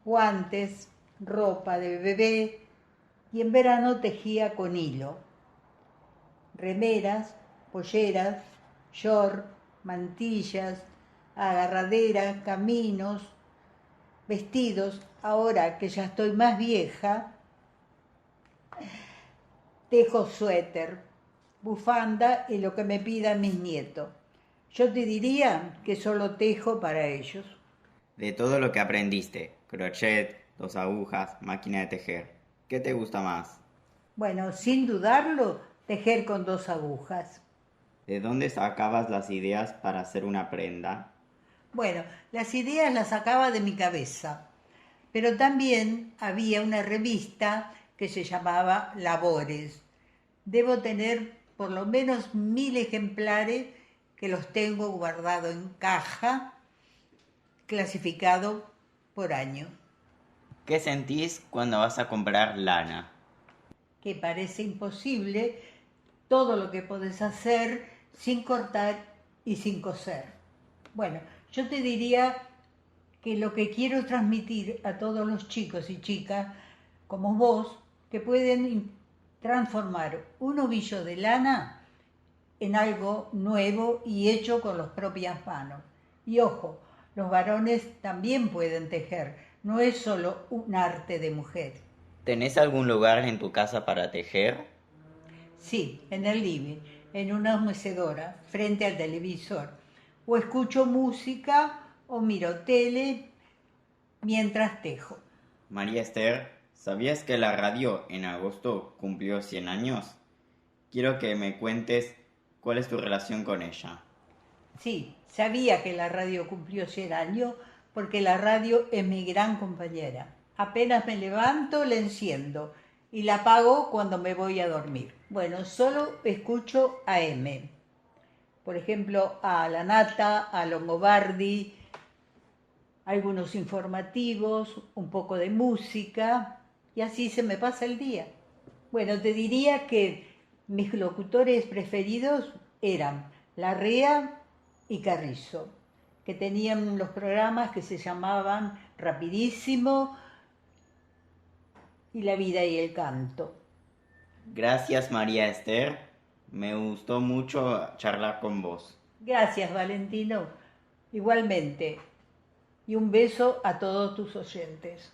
guantes, ropa de bebé y en verano tejía con hilo. Remeras, polleras, short, mantillas, agarraderas, caminos, vestidos. Ahora que ya estoy más vieja, tejo suéter, bufanda y lo que me pidan mis nietos. Yo te diría que solo tejo para ellos. De todo lo que aprendiste, crochet, 2 agujas, máquina de tejer, ¿qué te gusta más? Bueno, sin dudarlo, tejer con 2 agujas. ¿De dónde sacabas las ideas para hacer una prenda? Bueno, las ideas las sacaba de mi cabeza, pero también había una revista que se llamaba Labores. Debo tener por lo menos 1000 ejemplares que los tengo guardados en caja, clasificado por año. ¿Qué sentís cuando vas a comprar lana? Que parece imposible todo lo que podés hacer sin cortar y sin coser. Bueno, yo te diría que lo que quiero transmitir a todos los chicos y chicas como vos, que pueden transformar un ovillo de lana en algo nuevo y hecho con las propias manos. Y ojo, los varones también pueden tejer, no es solo un arte de mujer. ¿Tenés algún lugar en tu casa para tejer? Sí, en el living, en una mecedora, frente al televisor. O escucho música o miro tele mientras tejo. María Esther, ¿sabías que la radio en agosto cumplió 100 años? Quiero que me cuentes cuál es tu relación con ella. Sí, sabía que la radio cumplió 100 años porque la radio es mi gran compañera. Apenas me levanto, la enciendo y la apago cuando me voy a dormir. Bueno, solo escucho AM. Por ejemplo, a La Nata, a Longobardi, algunos informativos, un poco de música y así se me pasa el día. Bueno, te diría que mis locutores preferidos eran Larrea y Carrizo, que tenían los programas que se llamaban Rapidísimo y La vida y el canto. Gracias, María Esther. Me gustó mucho charlar con vos. Gracias, Valentino. Igualmente. Y un beso a todos tus oyentes.